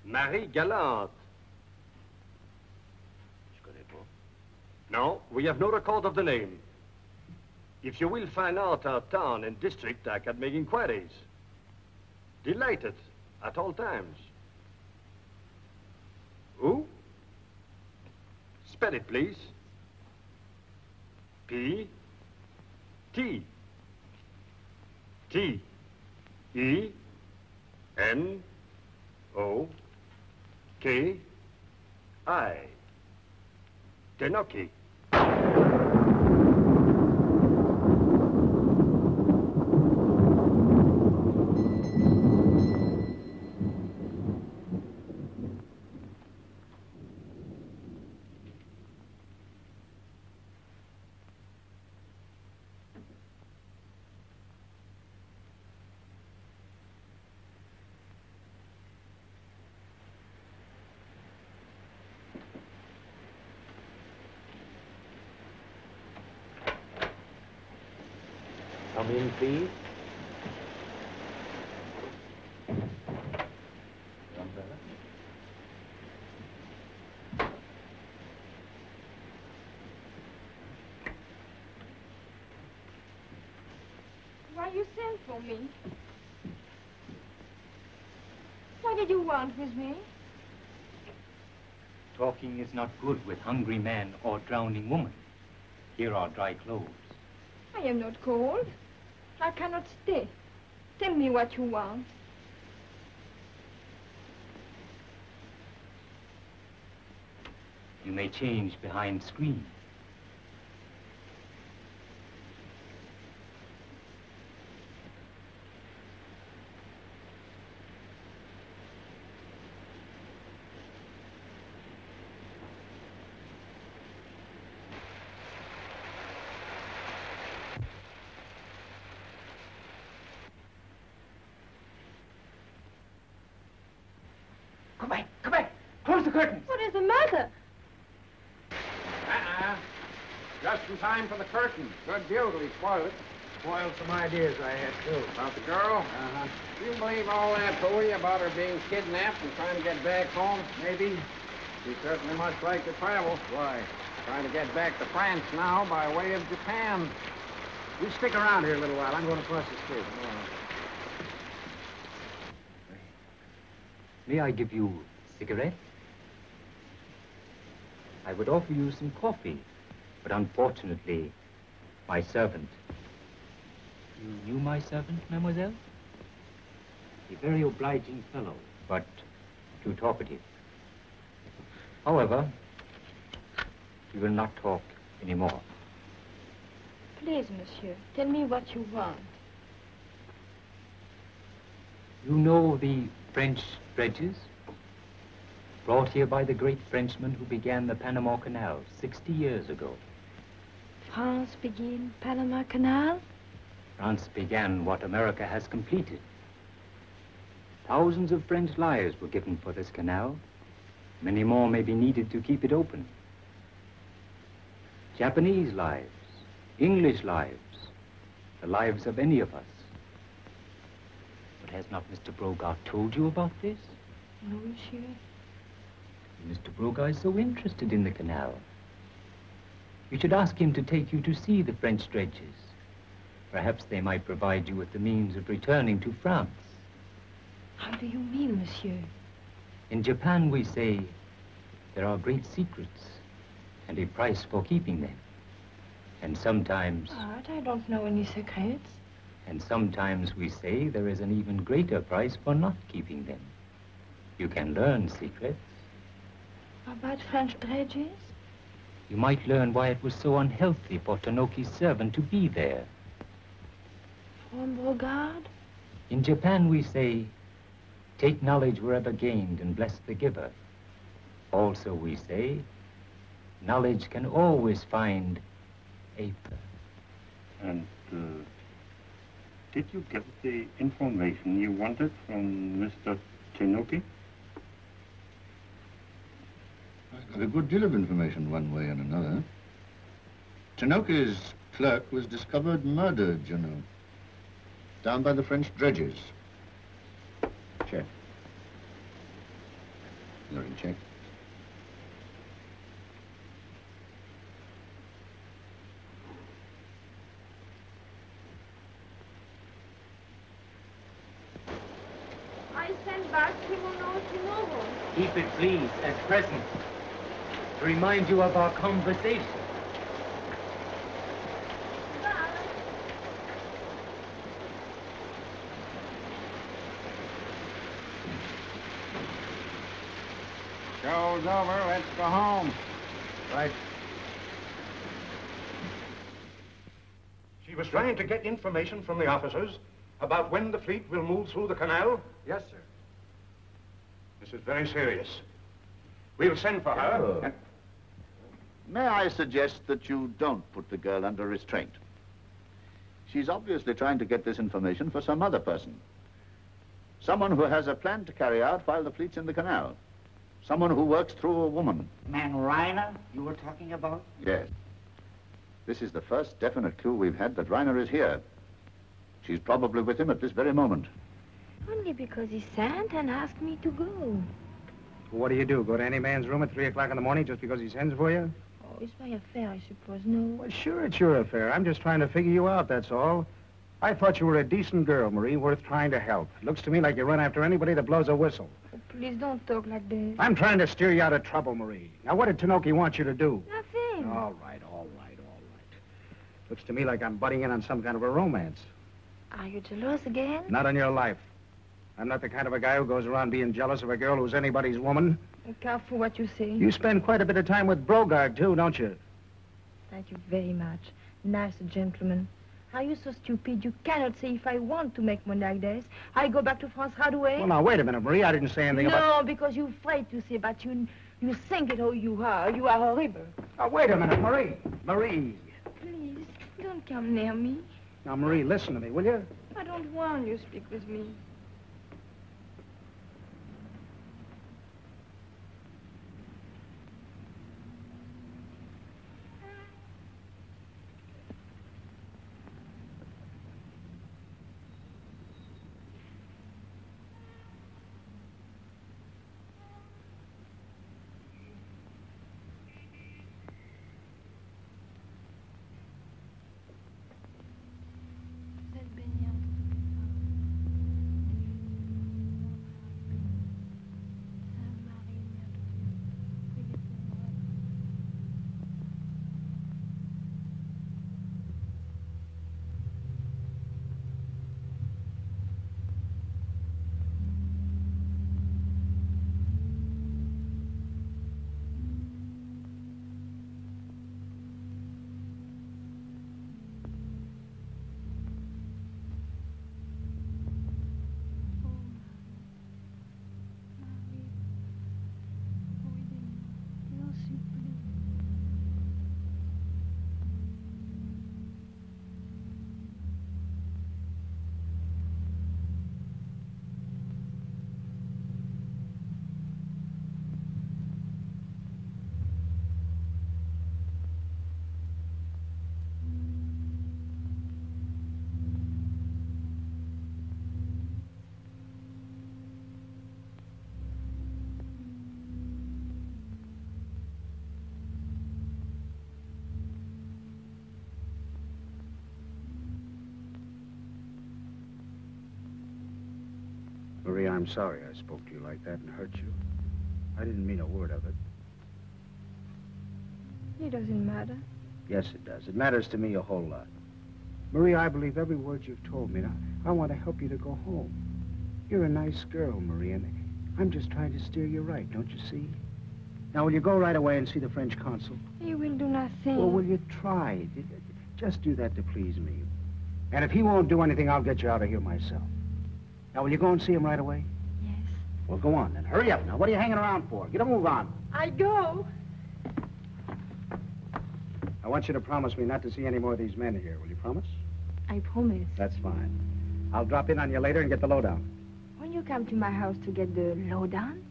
Marie-Galante. Je connais pas. No, we have no record of the name. If you will find out our town and district, I can make inquiries. Delighted at all times. Who? Spell it, please. P. T. T. E. N. O. K. I. Tenoki. Come in, please. Why you sent for me? What did you want with me? Talking is not good with hungry man or drowning woman. Here are dry clothes. I am not cold. I cannot stay. Tell me what you want. You may change behind screen. Come back. Close the curtains. What is the matter? Just in time for the curtain. Good view till he spoiled it. Spoiled some ideas I had, too. About the girl? Uh-huh. Do you believe all that hooey about her being kidnapped and trying to get back home? Maybe. She certainly must like to travel. Why? Trying to get back to France now by way of Japan. You stick around here a little while. I'm going to cross the street. May I give you a cigarette? I would offer you some coffee, but unfortunately, my servant. You knew my servant, mademoiselle? A very obliging fellow, but too talkative. However, we will not talk anymore. Please, monsieur, tell me what you want. You know the French dredges? Brought here by the great Frenchman who began the Panama Canal 60 years ago. France began Panama Canal? France began what America has completed. Thousands of French lives were given for this canal. Many more may be needed to keep it open. Japanese lives, English lives, the lives of any of us. But has not Mr. Brogard told you about this? No, monsieur. Mr. Brogard is so interested in the canal. You should ask him to take you to see the French dredges. Perhaps they might provide you with the means of returning to France. How do you mean, monsieur? In Japan, we say there are great secrets and a price for keeping them. And sometimes... But I don't know any secrets. And sometimes we say there is an even greater price for not keeping them. You can learn secrets. About French dredges? You might learn why it was so unhealthy for Tenoki's servant to be there. From Brogard? In Japan, we say, take knowledge wherever gained and bless the giver. Also, we say, knowledge can always find Aether. And did you get the information you wanted from Mr. Tanuki? I got a good deal of information one way and another. Tanuki's clerk was discovered murdered, you know, down by the French dredges. Check. You're in check. I send back kimono tomorrow. Keep it, please, at present. To remind you of our conversation. Show's over. Let's go home. Right. She was trying to get information from the officers about when the fleet will move through the canal? Yes, sir. This is very serious. We'll send for her. And... May I suggest that you don't put the girl under restraint? She's obviously trying to get this information for some other person. Someone who has a plan to carry out while the fleet's in the canal. Someone who works through a woman. Man Reiner, you were talking about? Yes. This is the first definite clue we've had that Reiner is here. She's probably with him at this very moment. Only because he sent and asked me to go. What do? Go to any man's room at 3 o'clock in the morning just because he sends for you? Oh, it's my affair, I suppose, no? Well, sure, it's your affair. I'm just trying to figure you out, that's all. I thought you were a decent girl, Marie, worth trying to help. Looks to me like you run after anybody that blows a whistle. Oh, please don't talk like this. I'm trying to steer you out of trouble, Marie. Now, what did Tanuki want you to do? Nothing. All right. Looks to me like I'm butting in on some kind of a romance. Are you jealous again? Not on your life. I'm not the kind of a guy who goes around being jealous of a girl who's anybody's woman. Be careful what you say. You spend quite a bit of time with Brogard, too, don't you? Thank you very much. Nice gentleman. Are you so stupid? You cannot say if I want to make money like this, I go back to France right away? Well, now, wait a minute, Marie. I didn't say anything about... No, because you're afraid to say, but you think it how you are. You are horrible. Oh, wait a minute, Marie. Marie. Please, don't come near me. Now, Marie, listen to me, will you? I don't want you to speak with me. Marie, I'm sorry I spoke to you like that and hurt you. I didn't mean a word of it. It doesn't matter. Yes, it does. It matters to me a whole lot. Marie, I believe every word you've told me. Now, I want to help you to go home. You're a nice girl, Marie, and I'm just trying to steer you right, don't you see? Now, will you go right away and see the French consul? He will do nothing. Well, will you try? Just do that to please me. And if he won't do anything, I'll get you out of here myself. Now, will you go and see him right away? Yes. Well, go on, then. Hurry up now. What are you hanging around for? Get a move on. I go. I want you to promise me not to see any more of these men here. Will you promise? I promise. That's fine. I'll drop in on you later and get the lowdown. When you come to my house to get the lowdown,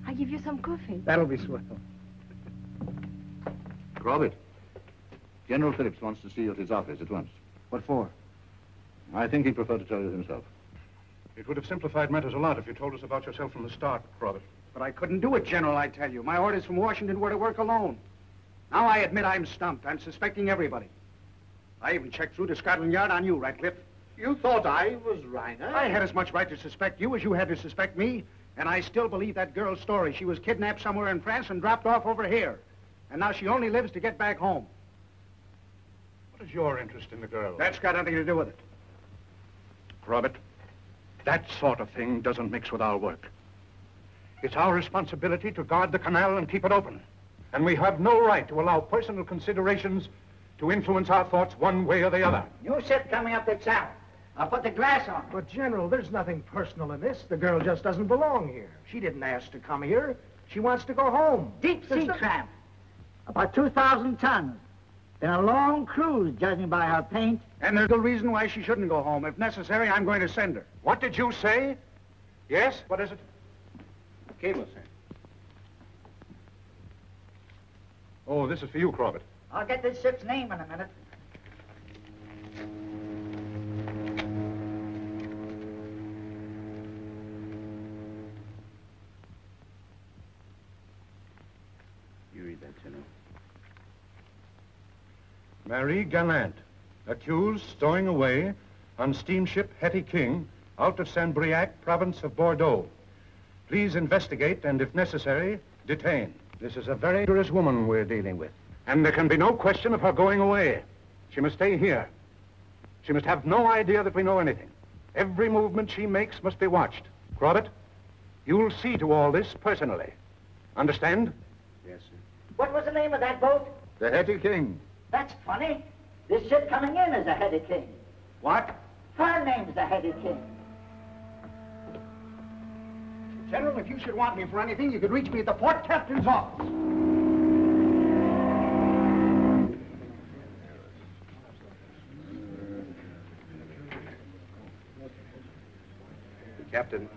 I'll give you some coffee. That'll be swell. Crawbett, General Phillips wants to see you at his office at once. What for? I think he'd prefer to tell you himself. It would have simplified matters a lot if you told us about yourself from the start, Crawbett. But I couldn't do it, General, I tell you. My orders from Washington were to work alone. Now I admit I'm stumped. I'm suspecting everybody. I even checked through to Scotland Yard on you, Ratcliffe. You thought I was Reiner? I had as much right to suspect you as you had to suspect me. And I still believe that girl's story. She was kidnapped somewhere in France and dropped off over here. And now she only lives to get back home. What is your interest in the girl? That's got nothing to do with it. Crawbett, that sort of thing doesn't mix with our work. It's our responsibility to guard the canal and keep it open. And we have no right to allow personal considerations to influence our thoughts one way or the other. You said coming up the channel. I'll put the glass on. But, General, there's nothing personal in this. The girl just doesn't belong here. She didn't ask to come here. She wants to go home. Deep sea tramp. About 2,000 tons. Been a long cruise, judging by her paint. And there's no reason why she shouldn't go home. If necessary, I'm going to send her. What did you say? Yes? What is it? Cable, sir. Oh, this is for you, Crawbett. I'll get this ship's name in a minute. You read that, General. Marie-Galante, accused stowing away on steamship Hetty King out of Saint-Briac, province of Bordeaux. Please investigate and, if necessary, detain. This is a very dangerous woman we're dealing with. And there can be no question of her going away. She must stay here. She must have no idea that we know anything. Every movement she makes must be watched. Crawbett, you'll see to all this personally. Understand? Yes, sir. What was the name of that boat? The Hetty King. That's funny. This ship coming in is a Hetty King. What? Her name's the Hetty King. General, if you should want me for anything, you could reach me at the port captain's office. Captain.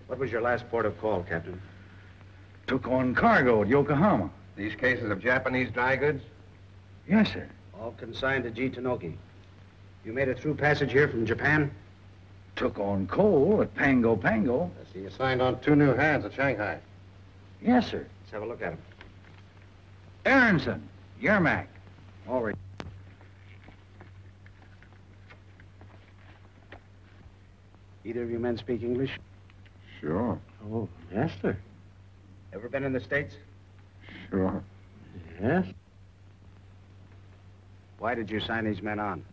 What was your last port of call, Captain? Took on cargo at Yokohama. These cases of Japanese dry goods? Yes, sir. All consigned to G. Tanoki. You made a through passage here from Japan? Took on coal at Pango Pango. I see you signed on 2 new hands at Shanghai. Yes, sir. Let's have a look at them. Aronson, Yermak. All right. Either of you men speak English? Sure. Oh, yes, sir. Ever been in the States? Sure. Yes. Why did you sign these men on?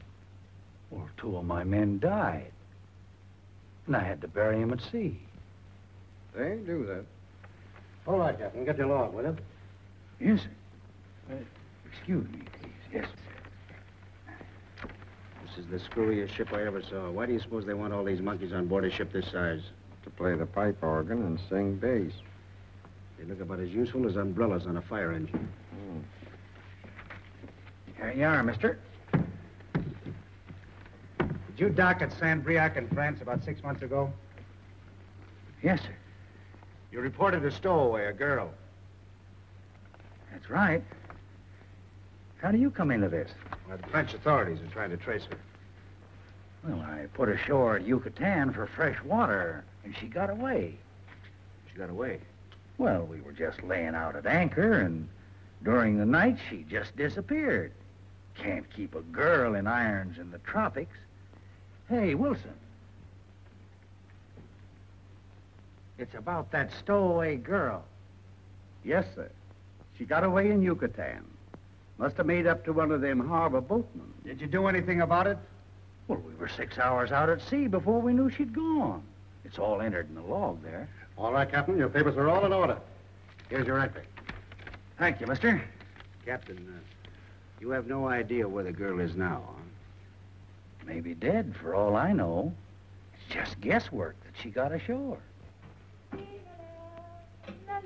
Well, 2 of my men died. And I had to bury them at sea. They do that. All right, Captain. Get your log, will you? Yes, sir. Excuse me, please. Yes, sir. This is the screwiest ship I ever saw. Why do you suppose they want all these monkeys on board a ship this size? To play the pipe organ and sing bass. They look about as useful as umbrellas on a fire engine. Here you are, mister. Did you dock at Saint-Briac in France about 6 months ago? Yes, sir. You reported a stowaway, a girl. That's right. How do you come into this? Well, the French authorities are trying to trace her. Well, I put ashore at Yucatan for fresh water, and she got away. She got away? Well, we were just laying out at anchor, and during the night, she just disappeared. Can't keep a girl in irons in the tropics. Hey, Wilson. It's about that stowaway girl. Yes, sir. She got away in Yucatan. Must have made up to one of them harbor boatmen. Did you do anything about it? Well, we were 6 hours out at sea before we knew she'd gone. It's all entered in the log there. All right, Captain. Your papers are all in order. Here's your entry. Thank you, mister. Captain, you have no idea where the girl is now, huh? Maybe dead, for all I know. It's just guesswork that she got ashore. La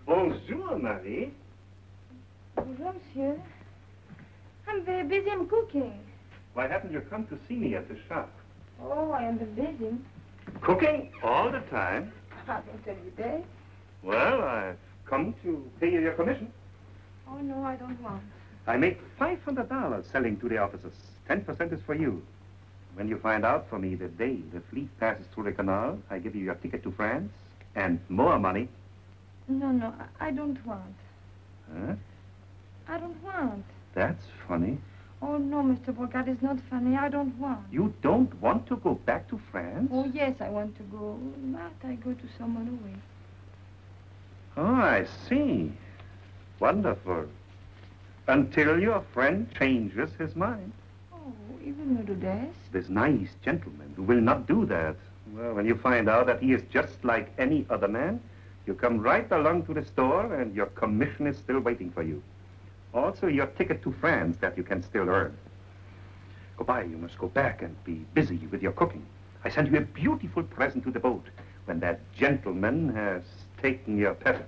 Bonjour, Marie. Bonjour, monsieur. I'm very busy. I'm cooking. Why haven't you come to see me at the shop? Oh, I am very busy. Cooking all the time? I don't tell you that. Well, I've come to pay you your commission. Oh, no, I don't want. I make $500 selling to the officers. 10% is for you. When you find out for me the day the fleet passes through the canal, I give you your ticket to France and more money. No, I don't want. Huh? I don't want. That's funny. Oh, no, Mr. Bogart, it's not funny. I don't want. You don't want to go back to France? Oh, yes, I want to go. But I go to some other way. Oh, I see. Wonderful. Until your friend changes his mind. Oh, he will not do that. This nice gentleman who will not do that. Well, when you find out that he is just like any other man, you come right along to the store and your commission is still waiting for you. Also, your ticket to France that you can still earn. Goodbye, you must go back and be busy with your cooking. I send you a beautiful present to the boat when that gentleman has taken your passage.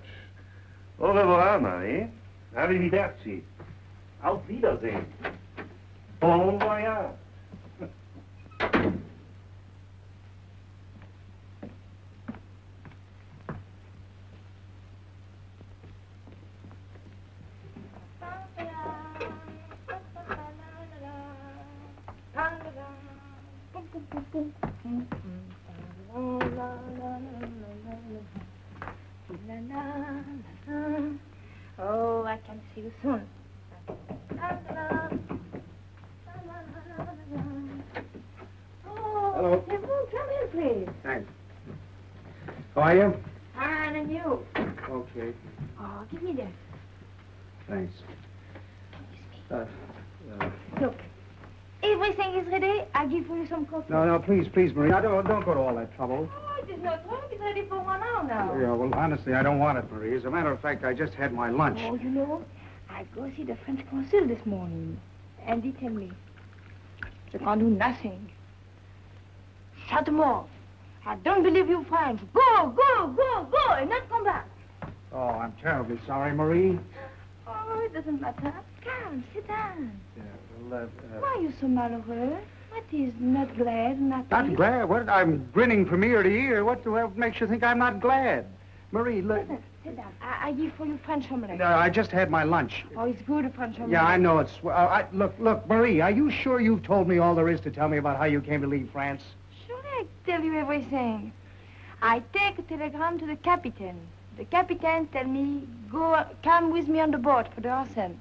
Au revoir, Marie. Arrivederci. Auf Wiedersehen. Bon voyage. Oh, I can see you soon. Hello. Come in, please. Thanks. How are you? Fine, and you? Okay. Oh, give me that. Thanks. Look, everything is ready. I'll give you some coffee. No, please, Marie. Now, don't go to all that trouble. Oh, it is not wrong. It's ready for 1 hour now. Yeah, well, honestly, I don't want it, Marie. As a matter of fact, I just had my lunch. Oh, you know, I go see the French consul this morning, and he tell me, they can't do nothing. Shut them off. I don't believe you French. Go, and not come back. Oh, I'm terribly sorry, Marie. Oh, it doesn't matter. Come, sit down. Yeah, well, Why are you so malheureux? What is not glad, not Not glad? What? I'm grinning from ear to ear. What makes you think I'm not glad? Marie, look. Sit down. I give for you French omelette. No, I just had my lunch. Oh, it's good, French omelette. Yeah, I know it's... look, Marie, are you sure you've told me all there is to tell me about how you came to leave France? Sure, I tell you everything. I take a telegram to the captain. The captain tell me, come with me on the boat for the Arsen.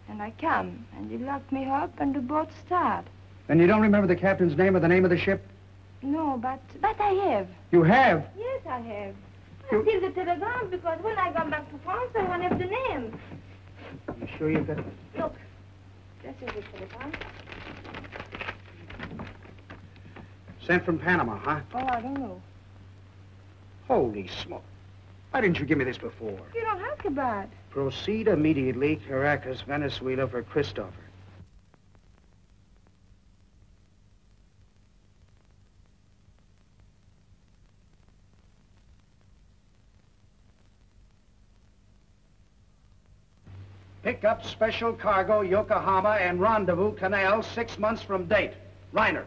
And I come, and he locked me up, and the boat start. And you don't remember the captain's name or the name of the ship? No, but I have. You have? Yes, I have. I steal the telegram because when I come back to France, I won't have the name. You sure you've got... Look, this is the telegram. Sent from Panama, huh? Oh, I don't know. Holy smoke. Why didn't you give me this before? You don't have to buy it. Proceed immediately, Caracas, Venezuela, for Christopher. Pick up special cargo, Yokohama, and rendezvous canal 6 months from date. Reiner.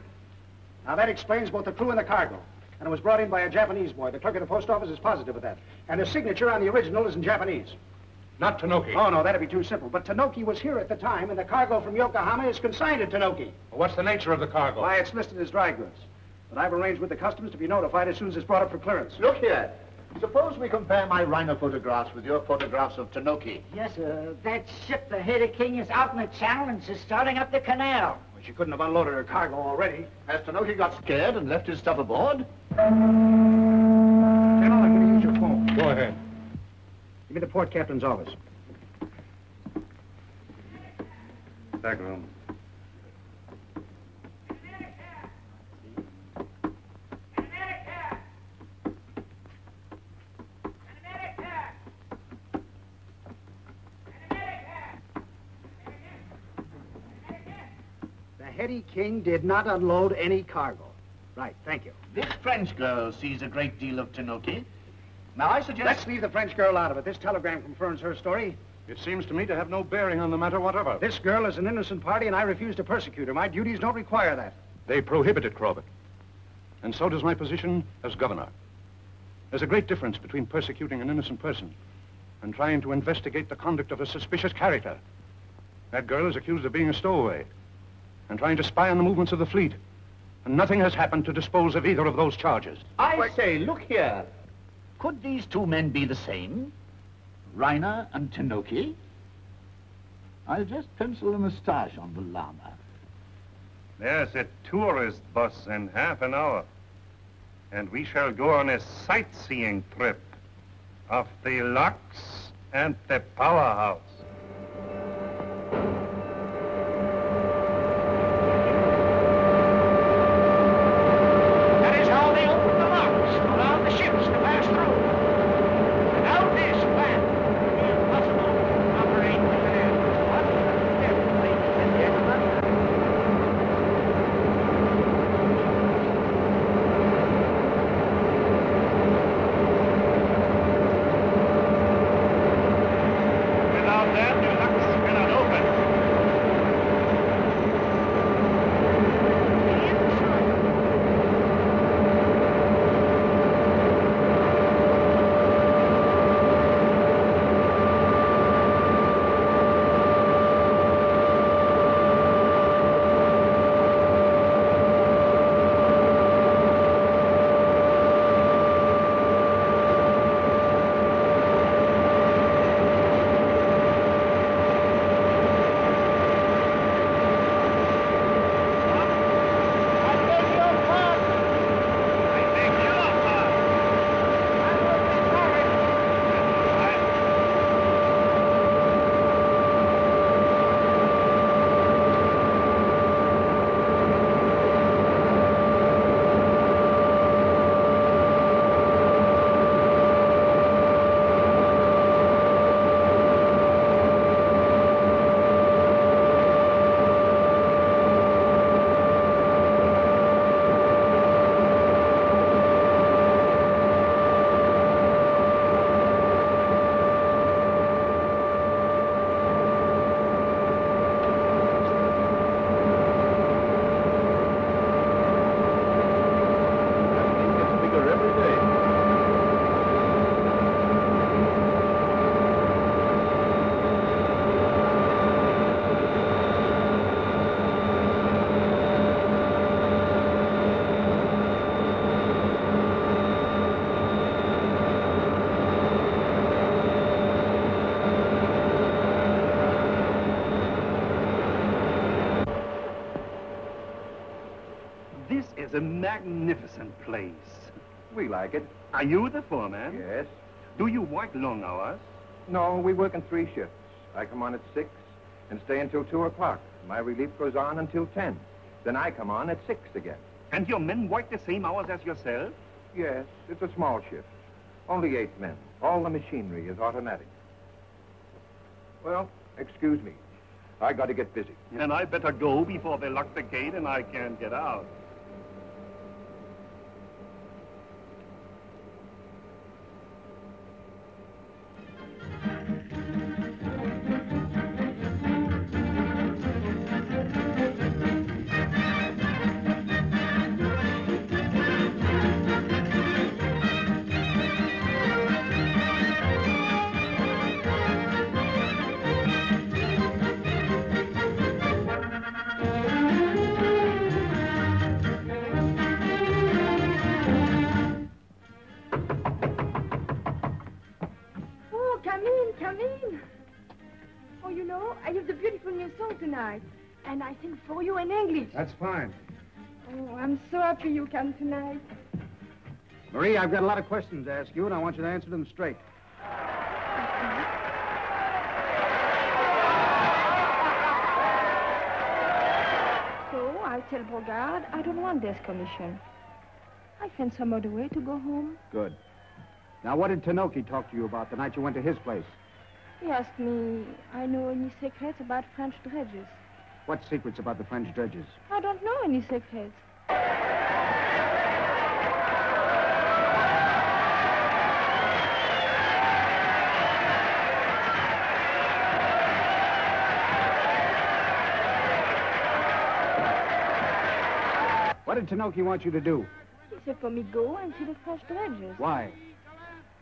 Now, that explains both the crew and the cargo. And it was brought in by a Japanese boy. The clerk of the post office is positive of that. And the signature on the original is in Japanese. Not Tanoki. Oh, no, that'd be too simple. But Tanoki was here at the time, and the cargo from Yokohama is consigned to Tanoki. What's the nature of the cargo? Why, it's listed as dry goods. But I've arranged with the customs to be notified as soon as it's brought up for clearance. Look here. Suppose we compare my rhino photographs with your photographs of Tanoki. Yes, sir. That ship, the Haiti King, is out in the channel and she's starting up the canal. Well, she couldn't have unloaded her cargo already. Has Tanoki got scared and left his stuff aboard? General, I'm going to use your phone. Go ahead. Give me the port captain's office. Back room. Hetty King did not unload any cargo. Right, thank you. This French girl sees a great deal of Tanoki. Now, I suggest... Let's leave the French girl out of it. This telegram confirms her story. It seems to me to have no bearing on the matter whatever. This girl is an innocent party, and I refuse to persecute her. My duties don't require that. They prohibit it, Crawbett. And so does my position as governor. There's a great difference between persecuting an innocent person and trying to investigate the conduct of a suspicious character. That girl is accused of being a stowaway and trying to spy on the movements of the fleet. And nothing has happened to dispose of either of those charges. I say, look here. Could these two men be the same? Rainer and Tanoki? I'll just pencil a moustache on the llama. There's a tourist bus in half an hour. And we shall go on a sightseeing trip of the locks and the powerhouse. It's a magnificent place. We like it. Are you the foreman? Yes. Do you work long hours? No, we work in 3 shifts. I come on at 6 and stay until 2 o'clock. My relief goes on until 10. Then I come on at 6 again. And your men work the same hours as yourself? Yes, it's a small shift. Only 8 men. All the machinery is automatic. Well, excuse me. I got to get busy. And I better go before they lock the gate and I can't get out. And I sing for you in English. That's fine. Oh, I'm so happy you came tonight. Marie, I've got a lot of questions to ask you, and I want you to answer them straight. So I'll tell Bogart I don't want this commission. I find some other way to go home. Good. Now, what did Tanoki talk to you about the night you went to his place? He asked me, I know any secrets about French dredges. What secrets about the French dredges? I don't know any secrets. What did Tinoki want you to do? He said for me go and see the French dredges. Why?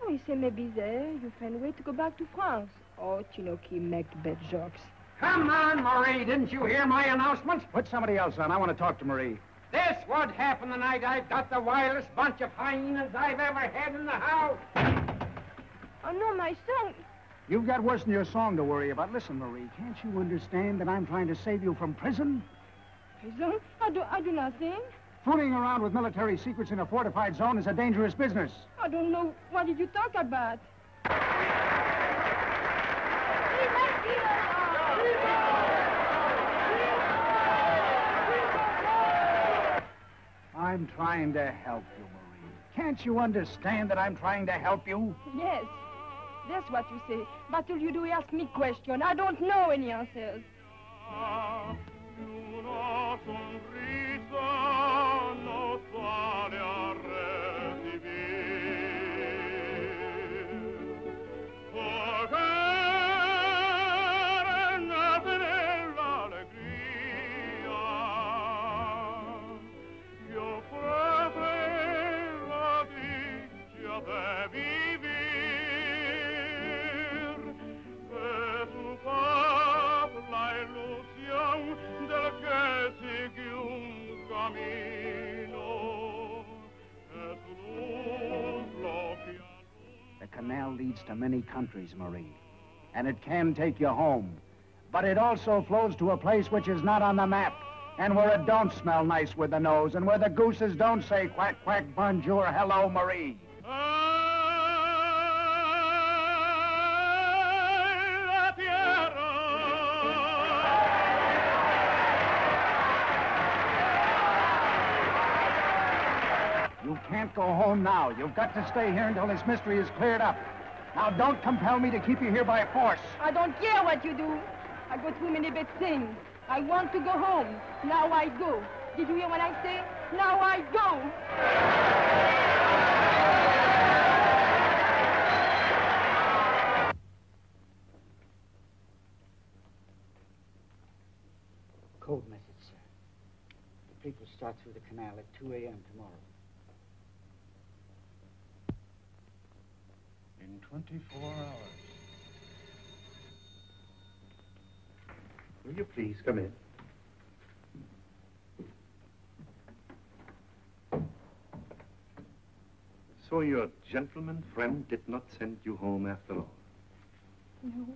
Oh, he said maybe there you find a way to go back to France. Oh, Tinoki make bad jokes. Come on, Marie. Didn't you hear my announcement? Put somebody else on. I want to talk to Marie. This what happened the night I got the wildest bunch of hyenas I've ever had in the house. Oh, no, my son. You've got worse than your song to worry about. Listen, Marie, can't you understand that I'm trying to save you from prison? Prison? I do nothing. Fooling around with military secrets in a fortified zone is a dangerous business. I don't know. What did you talk about? I'm trying to help you, Marie. Can't you understand that I'm trying to help you? Yes. That's what you say. But till you do ask me question, I don't know any answers. The canal leads to many countries, Marie, and it can take you home. But it also flows to a place which is not on the map, and where it don't smell nice with the nose, and where the gooses don't say quack, quack, bonjour, hello, Marie. You can't go home now. You've got to stay here until this mystery is cleared up. Now, don't compel me to keep you here by force. I don't care what you do. I go through many bad things. I want to go home. Now I go. Did you hear what I say? Now I go. Code message, sir. The fleet will start through the canal at 2 a.m. tomorrow. In 24 hours. Will you please come in? So your gentleman friend did not send you home after all? No.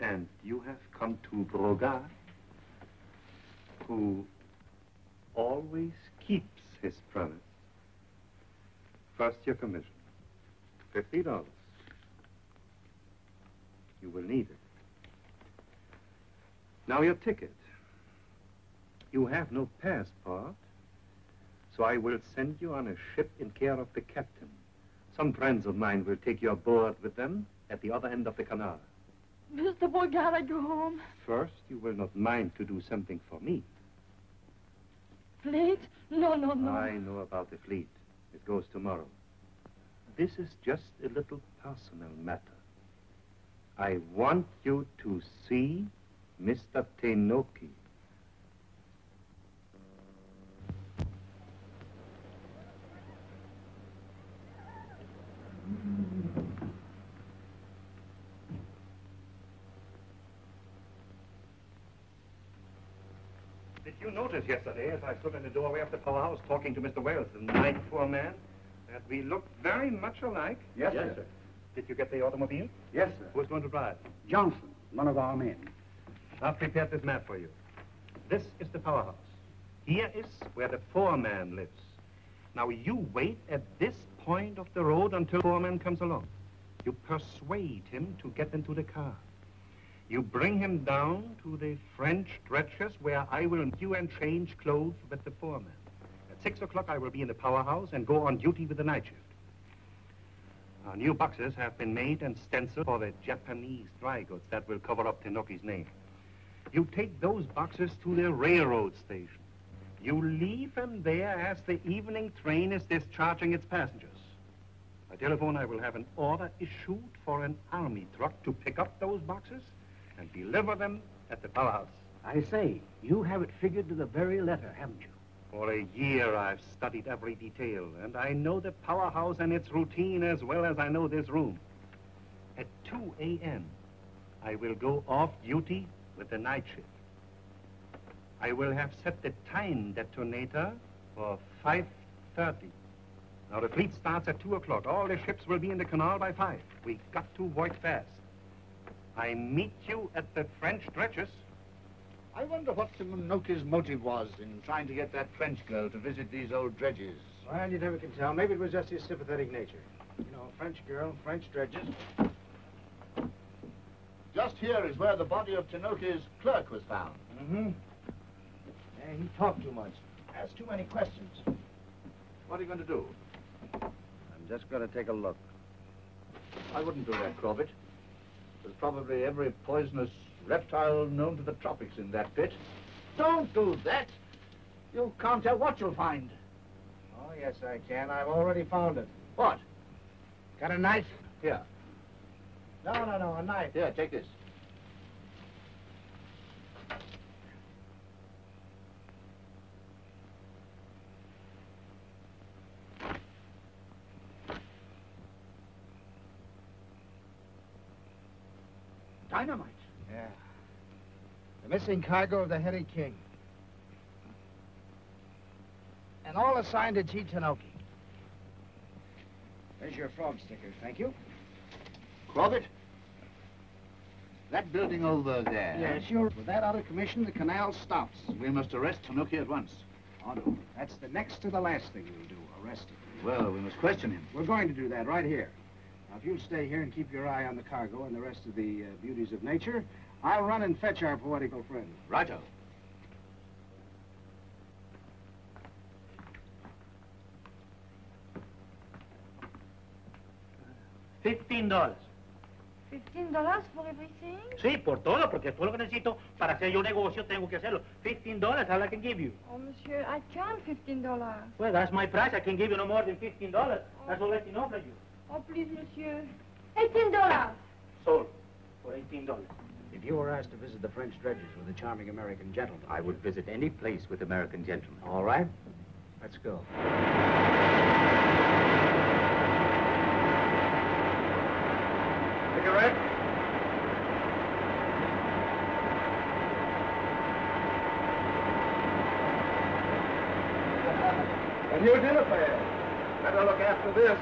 And you have come to Brogard, who always keeps his promise. First, your commission. $50. You will need it. Now your ticket. You have no passport, so I will send you on a ship in care of the captain. Some friends of mine will take you aboard with them at the other end of the canal. Mr. Bogart, I go home. First, you will not mind to do something for me. Fleet? No, no, no. I know about the fleet. It goes tomorrow. This is just a little personal matter. I want you to see Mr. Tenoki. Did you notice yesterday, as I stood in the doorway of the powerhouse talking to Mr. Wales, the night poor man, that we looked very much alike? Yes, sir. Did you get the automobile? Yes, sir. Who's going to drive? Johnson, one of our men. I've prepared this map for you. This is the powerhouse. Here is where the foreman lives. Now, you wait at this point of the road until the foreman comes along. You persuade him to get into the car. You bring him down to the French dredgers where I will meet you and change clothes with the foreman. At 6 o'clock, I will be in the powerhouse and go on duty with the night shift. Our new boxes have been made and stenciled for the Japanese dry goods that will cover up Tenoki's name. You take those boxes to the railroad station. You leave them there as the evening train is discharging its passengers. By telephone, I will have an order issued for an army truck to pick up those boxes and deliver them at the powerhouse. I say, you have it figured to the very letter, haven't you? For a year, I've studied every detail, and I know the powerhouse and its routine as well as I know this room. At 2 a.m., I will go off duty with the night shift. I will have set the time detonator for 5:30. Now, the fleet starts at 2 o'clock. All the ships will be in the canal by 5. We got to work fast. I meet you at the French dredges. I wonder what Tinoki's motive was in trying to get that French girl to visit these old dredges. Well, you never can tell. Maybe it was just his sympathetic nature. You know, French girl, French dredges. Just here is where the body of Tinoki's clerk was found. Mm-hmm. Yeah, he talked too much. Asked too many questions. What are you going to do? I'm just going to take a look. I wouldn't do that, Crawbett. There's probably every poisonous reptile known to the tropics in that pit. Don't do that. You can't tell what you'll find. Oh, yes, I can. I've already found it. What? Got a knife? Here. No, a knife. Here, take this. Dynamite. Yeah. The missing cargo of the Hetty King. And all assigned to G. Tinoki. There's your frog sticker, thank you. Crawbett? That building over there. Yes, you're... With that out of commission, the canal stops. We must arrest Tinoki at once. Oh, no. That's the next to the last thing we'll do, arrest him. Well, we must question him. We're going to do that right here. Now, if you'll stay here and keep your eye on the cargo and the rest of the beauties of nature, I'll run and fetch our poetical friend. Righto. $15. $15 for everything? Sí, por todo, porque todo lo que necesito para hacer yo negocio tengo que hacerlo. $15, all I can give you. Oh, monsieur, I can't $15. Well, that's my price. I can give you no more than $15. That's all I can offer you. Oh, please, monsieur. $18. Sold for $18. If you were asked to visit the French dredges with a charming American gentleman... I would visit any place with American gentlemen. All right. Let's go. Cigarette? A new dinner fare. Better look after this.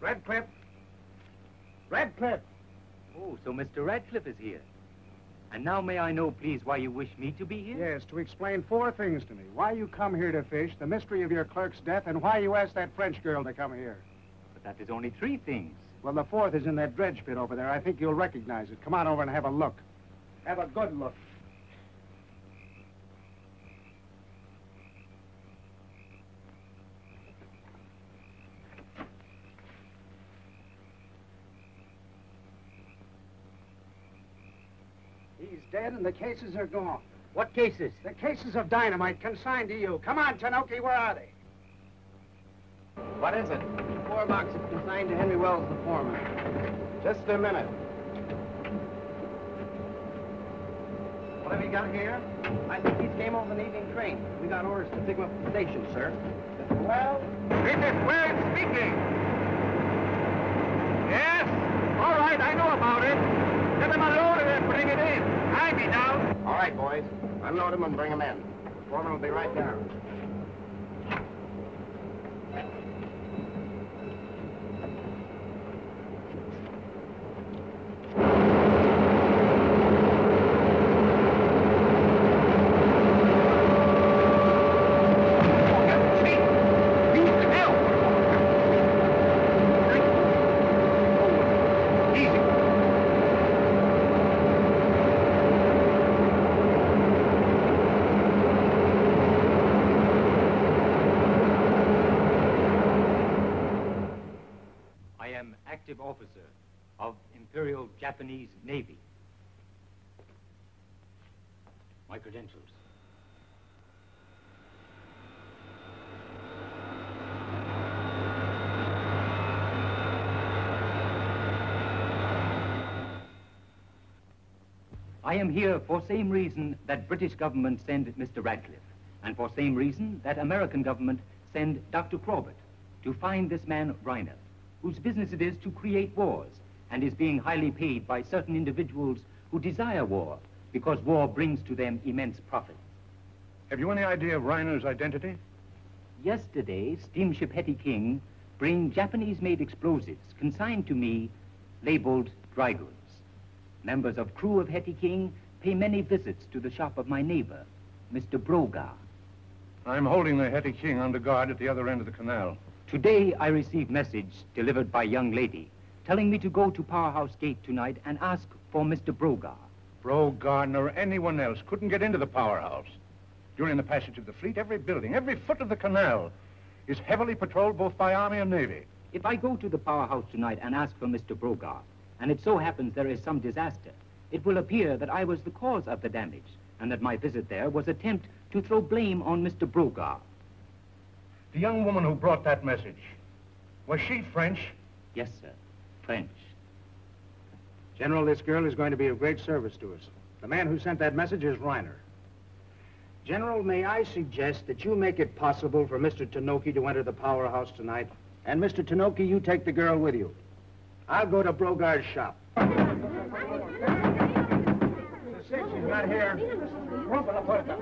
Radcliffe! Radcliffe! Oh, so Mr. Radcliffe is here. And now may I know, please, why you wish me to be here? Yes, to explain 4 things to me. Why you come here to fish, the mystery of your clerk's death, and why you asked that French girl to come here. But that is only 3 things. Well, the 4th is in that dredge pit over there. I think you'll recognize it. Come on over and have a look. Have a good look. He's dead and the cases are gone. What cases? The cases of dynamite consigned to you. Come on, Tinoki, where are they? What is it? 4 boxes consigned to Henry Wells, the foreman. Just a minute. What have you got here? I think these came over the evening train. We got orders to pick them up at the station, sir. Well, this is Weld speaking. Yes? All right, I know about it. Get them unloaded and bring it in. I'll be down. All right, boys. Unload them and bring them in. The foreman will be right down. active officer of Imperial Japanese Navy. My credentials. I am here for same reason that British government send Mr. Radcliffe, and for same reason that American government send Dr. Crawbett to find this man Reiner, whose business it is to create wars, and is being highly paid by certain individuals who desire war, because war brings to them immense profit. Have you any idea of Reiner's identity? Yesterday, steamship Hetty King bring Japanese-made explosives consigned to me, labeled dry goods. Members of crew of Hetty King pay many visits to the shop of my neighbor, Mr. Brogar. I'm holding the Hetty King under guard at the other end of the canal. Today, I received message delivered by young lady telling me to go to Powerhouse Gate tonight and ask for Mr. Brogar. Brogar nor anyone else couldn't get into the powerhouse. During the passage of the fleet, every building, every foot of the canal is heavily patrolled both by Army and Navy. If I go to the powerhouse tonight and ask for Mr. Brogar, and it so happens there is some disaster, it will appear that I was the cause of the damage, and that my visit there was attempt to throw blame on Mr. Brogar. The young woman who brought that message, was she French? Yes, sir. French. General, this girl is going to be of great service to us. The man who sent that message is Reiner. General, may I suggest that you make it possible for Mr. Tanoki to enter the powerhouse tonight, and Mr. Tanoki, you take the girl with you. I'll go to Brogar's shop. She's not here. Rompa la puerta.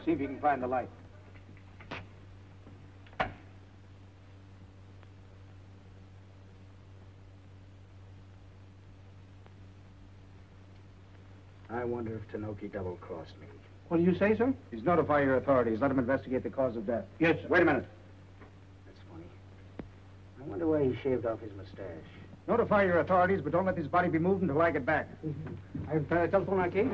See if you can find the light. I wonder if Tanoki double-crossed me. What do you say, sir? He's notify your authorities. Let him investigate the cause of death. Yes, sir. Wait a minute. That's funny. I wonder why he shaved off his mustache. Notify your authorities, but don't let this body be moved until I get back. I've telephone aquí.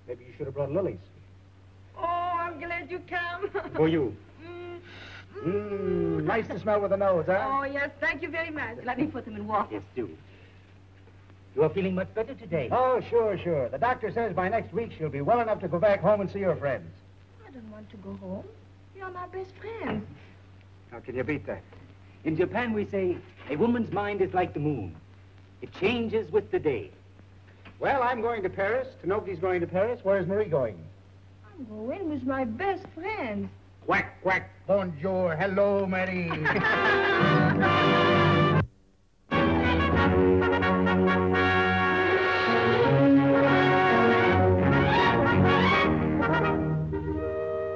Maybe you should have brought lilies. Oh, I'm glad you come. For you. Nice to smell with the nose, huh? Oh, yes, thank you very much. Let me put them in water. Yes, do. You are feeling much better today. Oh, sure, sure. The doctor says by next week she'll be well enough to go back home and see her friends. I don't want to go home. You're my best friend. How can you beat that? In Japan, we say, a woman's mind is like the moon. It changes with the day. Well, I'm going to Paris. Nobody's going to Paris. Where's Marie going? I'm going with my best friend. Quack, quack. Bonjour. Hello, Marie.